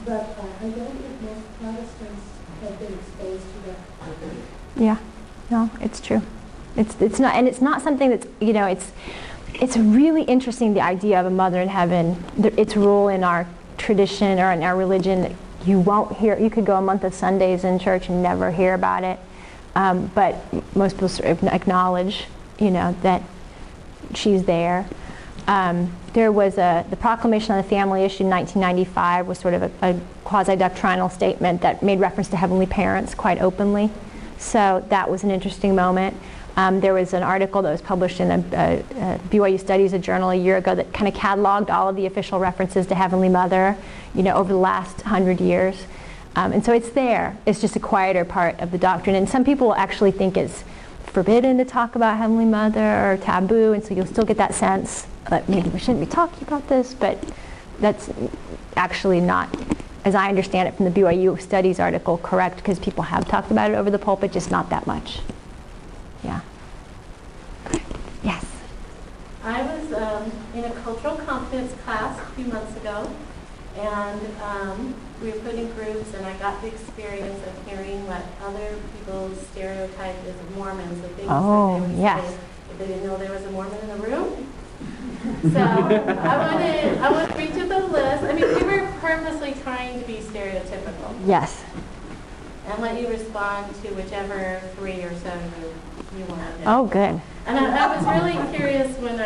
[SPEAKER 2] But I don't think most Protestants have been exposed to that.
[SPEAKER 1] Yeah, no, it's true. It's not, and it's not something that's, it's really interesting, the idea of a mother in heaven, its role in our tradition or in our religion. You won't hear, you could go a month of Sundays in church and never hear about it. But most people sort of acknowledge, that she's there. There was the Proclamation on the Family issued in 1995 was sort of a quasi-doctrinal statement that made reference to heavenly parents quite openly. So that was an interesting moment. There was an article that was published in a BYU Studies, a journal a year ago, that kind of cataloged all of the official references to Heavenly Mother, over the last 100 years. And so it's there. It's just a quieter part of the doctrine. And some people actually think it's forbidden to talk about Heavenly Mother or taboo, and so you'll still get that sense that maybe we shouldn't be talking about this, but that's actually not, as I understand it from the BYU Studies article, correct, because people have talked about it over the pulpit, just not that much. Yeah. Yes.
[SPEAKER 11] I was in a cultural competence class a few months ago, and we were put in groups, and I got the experience of hearing what other people stereotype as Mormons, the things that they would say if they didn't know there was a Mormon in the room. So I want to read you the list. I mean, we were purposely trying to be stereotypical.
[SPEAKER 1] Yes.
[SPEAKER 11] And let you respond to whichever 3 or so you want to do.
[SPEAKER 1] Oh, good.
[SPEAKER 11] And I was really curious when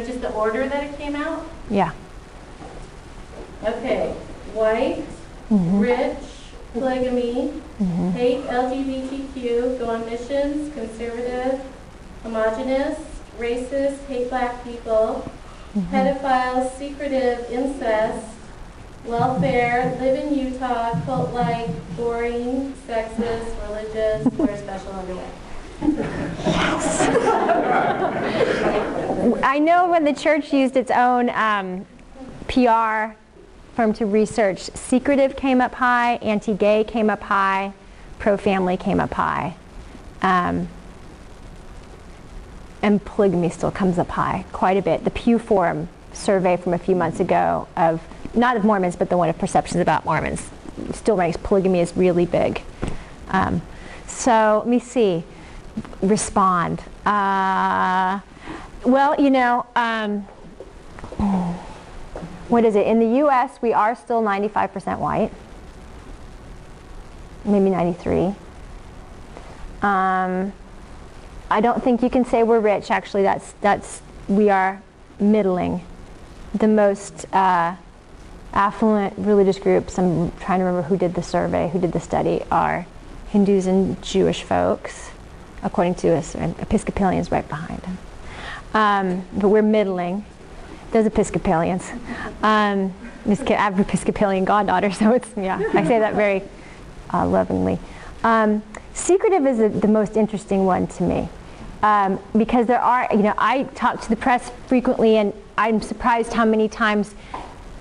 [SPEAKER 11] just the order that it came out.
[SPEAKER 1] Yeah.
[SPEAKER 11] Okay. White, rich, polygamy, hate LGBTQ, go on missions, conservative, homogenous, racist, hate black people, pedophiles, secretive, incest, welfare, live in Utah, cult-like, boring, sexist, religious, wear special underwear.
[SPEAKER 1] I know when the church used its own PR to research. Secretive came up high, anti-gay came up high, pro-family came up high. And polygamy still comes up high quite a bit. The Pew Forum survey from a few months ago of, not of Mormons, but the one of perceptions about Mormons, still ranks polygamy as really big. So let me see. Respond. Well, you know, what is it? In the U.S., we are still 95% white, maybe 93. I don't think you can say we're rich. Actually, we are middling. The most affluent religious groups, I'm trying to remember who did the survey, who did the study, are Hindus and Jewish folks, according to us, and Episcopalians right behind them. But we're middling. Those Episcopalians. I have an Episcopalian goddaughter, so it's, yeah, I say that very lovingly. Secretive is the most interesting one to me. Because there are, you know, I talk to the press frequently, and I'm surprised how many times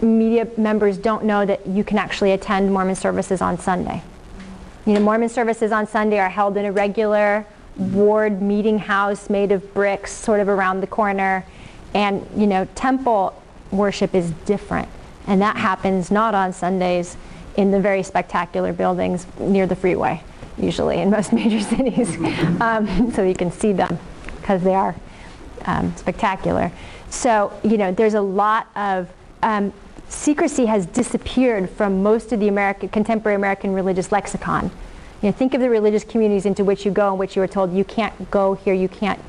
[SPEAKER 1] media members don't know that you can actually attend Mormon services on Sunday. You know, Mormon services on Sunday are held in a regular ward meeting house made of bricks sort of around the corner. And, you know, temple worship is different. And that happens not on Sundays in the very spectacular buildings near the freeway, usually in most major cities. So you can see them because they are spectacular. So, you know, there's a lot of secrecy has disappeared from most of the contemporary American religious lexicon. You know, think of the religious communities into which you go in which you were told you can't go here, you can't.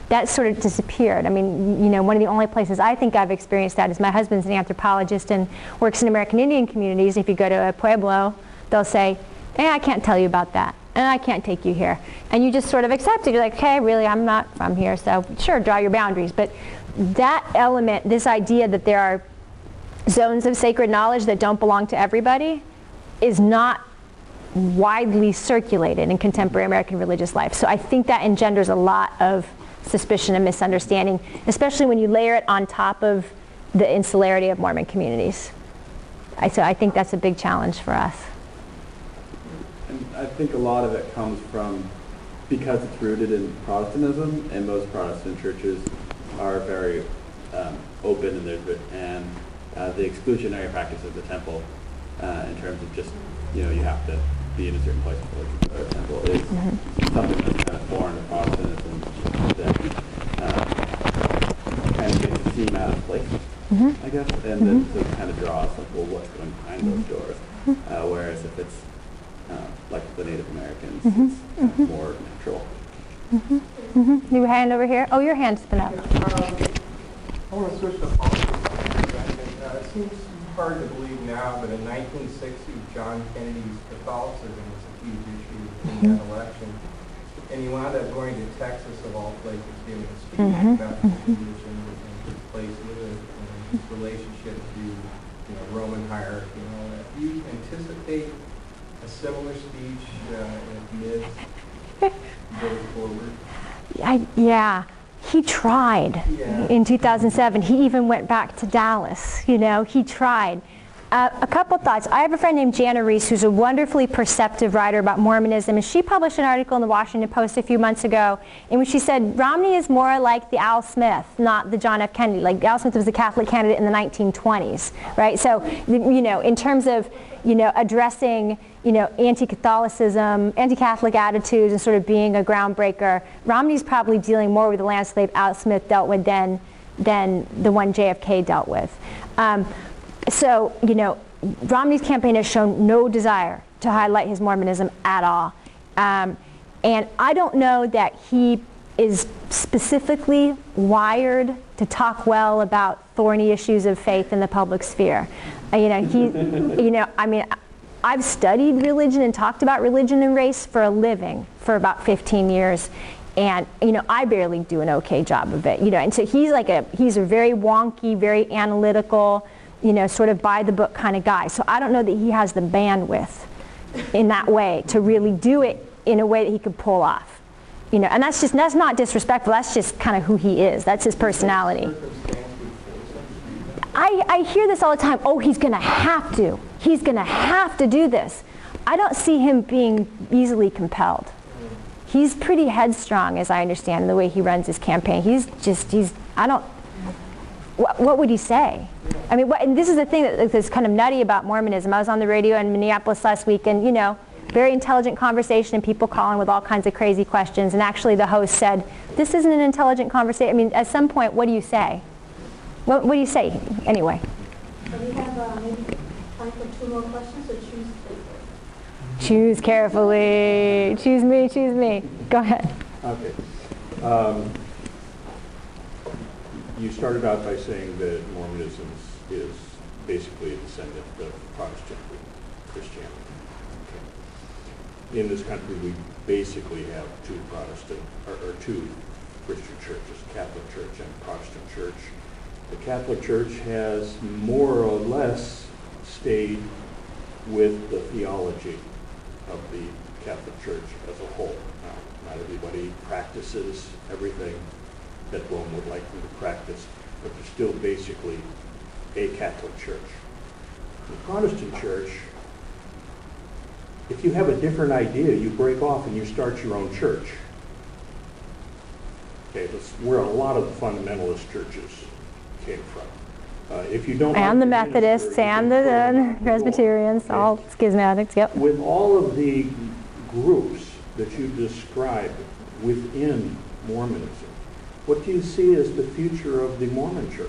[SPEAKER 1] That sort of disappeared. I mean, you know, one of the only places I think I've experienced that is my husband's an anthropologist and works in American Indian communities. If you go to a pueblo, they'll say, hey, I can't tell you about that, and I can't take you here. And you just sort of accept it. You're like, okay, really, I'm not from here, so sure, draw your boundaries. But that element, this idea that there are zones of sacred knowledge that don't belong to everybody, is not widely circulated in contemporary American religious life. So I think that engenders a lot of suspicion and misunderstanding, especially when you layer it on top of the insularity of Mormon communities. So I think that's a big challenge for us.
[SPEAKER 5] And I think a lot of it comes from, because it's rooted in Protestantism, and most Protestant churches are very open in the exclusionary practice of the temple, in terms of just, you know, you have to be in a certain place before you go to the temple, is something that's kind of foreign to Protestantism that kind of makes it seem out of place, I guess, and then so it kind of draws like, well, what's going behind those doors? Whereas if it's like the Native Americans, it's kind of more natural.
[SPEAKER 1] Your hand over here. Oh, your hand's been up.
[SPEAKER 19] I want to switch to politics. It seems hard to believe now, but in 1960, John Kennedy's Catholicism was a huge issue in that election. And he wound up going to Texas, of all places, giving a speech about his religion and his place with it, and his relationship to, you know, Roman hierarchy and all that. Do you anticipate a similar speech if Miz goes forward?
[SPEAKER 1] Yeah. He tried in 2007. He even went back to Dallas. You know, he tried. A couple thoughts. I have a friend named Jana Reese who's a wonderfully perceptive writer about Mormonism, and she published an article in the Washington Post a few months ago in which she said Romney is more like the Al Smith, not the John F. Kennedy. Like Al Smith was a Catholic candidate in the 1920s, right? So, you know, in terms of, you know, addressing, you know, anti-Catholicism, anti-Catholic attitudes and sort of being a groundbreaker, Romney's probably dealing more with the landscape Al Smith dealt with than the one JFK dealt with. So, you know, Romney's campaign has shown no desire to highlight his Mormonism at all. And I don't know that he is specifically wired to talk well about thorny issues of faith in the public sphere. You know, I mean, I've studied religion and talked about religion and race for a living for about 15 years. And, you know, I barely do an okay job of it, you know. And so he's a very wonky, very analytical, you know, sort of by the book kind of guy. So I don't know that he has the bandwidth in that way to really do it in a way that he could pull off. You know, and that's not disrespectful, that's just kind of who he is. That's his personality. I hear this all the time. Oh, he's going to have to. He's going to have to do this. I don't see him being easily compelled. He's pretty headstrong, as I understand, in the way he runs his campaign. What would he say? I mean, and this is the thing that's kind of nutty about Mormonism. I was on the radio in Minneapolis last week, and, you know, very intelligent conversation, and people calling with all kinds of crazy questions. And actually, the host said, "This isn't an intelligent conversation." I mean, at some point, what do you say? What do you say anyway?
[SPEAKER 9] So we have maybe time for 2 more questions, so choose.
[SPEAKER 1] Choose carefully. Choose me. Choose me. Go ahead.
[SPEAKER 7] Okay. You started out by saying that Mormonism is basically a descendant of Protestant Christianity. Okay. In this country, we basically have two Protestant or two Christian churches: Catholic Church and Protestant Church. The Catholic Church has more or less stayed with the theology of the Catholic Church as a whole. Now, not everybody practices everything that Rome would like them to practice, but they're still basically a Catholic Church. The Protestant Church, if you have a different idea, you break off and you start your own church. Okay, that's where a lot of the fundamentalist churches came from. If you don't,
[SPEAKER 1] and the Methodists and the Presbyterians, okay. All schismatics, yep.
[SPEAKER 7] With all of the groups that you described within Mormonism, what do you see as the future of the Mormon Church?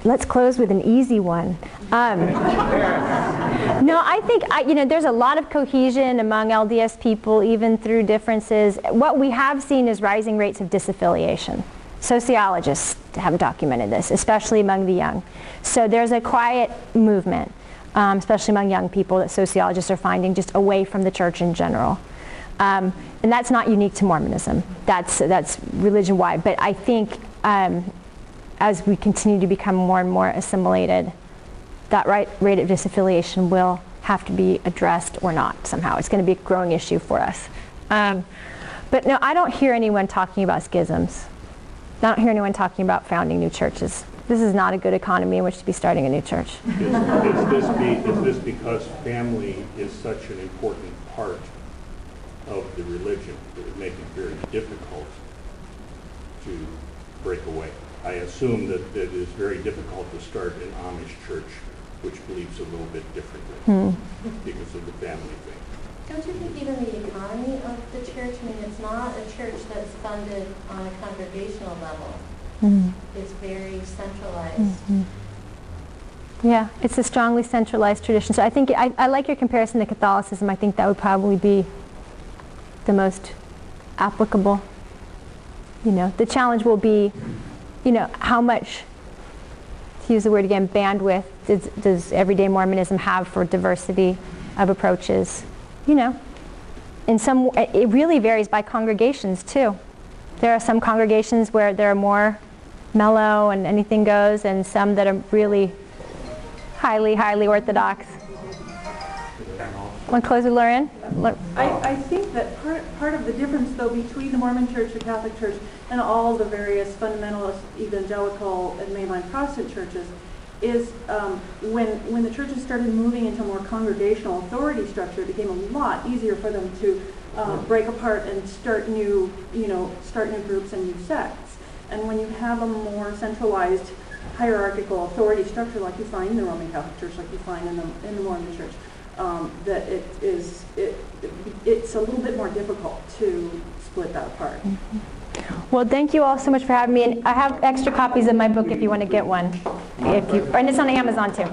[SPEAKER 1] Let's close with an easy one. No, I think there's a lot of cohesion among LDS people, even through differences. What we have seen is rising rates of disaffiliation. Sociologists have documented this, especially among the young. So there's a quiet movement, especially among young people, that sociologists are finding just away from the church in general. And that's not unique to Mormonism. That's religion-wide. But I think as we continue to become more and more assimilated, that rate of disaffiliation will have to be addressed or not somehow. It's going to be a growing issue for us. But no, I don't hear anyone talking about schisms. I don't hear anyone talking about founding new churches. This is not a good economy in which to be starting a new church.
[SPEAKER 7] Is this because family is such an important part of the religion that would make it very difficult to break away? I assume that it is very difficult to start an Amish church which believes a little bit differently because of the family thing.
[SPEAKER 11] Don't you think even the economy of the church, I mean, it's not a church that's funded on a congregational level. It's very centralized.
[SPEAKER 1] Yeah, it's a strongly centralized tradition. So I think, I like your comparison to Catholicism. I think that would probably be the most applicable. The challenge will be, how much, to use the word again, bandwidth does everyday Mormonism have for diversity of approaches? It really varies by congregations too. There are some congregations where they're more mellow and anything goes, and some that are really highly, highly orthodox. Want to close with Lauren?
[SPEAKER 10] I think that part of the difference, though, between the Mormon Church, the Catholic Church, and all the various fundamentalist, evangelical, and mainline Protestant churches is when the churches started moving into a more congregational authority structure, it became a lot easier for them to break apart and start new groups and new sects. And when you have a more centralized hierarchical authority structure like you find in the Roman Catholic Church, like you find in the Mormon Church, that it's a little bit more difficult to split that apart.
[SPEAKER 1] Well, thank you all so much for having me. And I have extra copies of my book if you want to get one. And it's on Amazon too.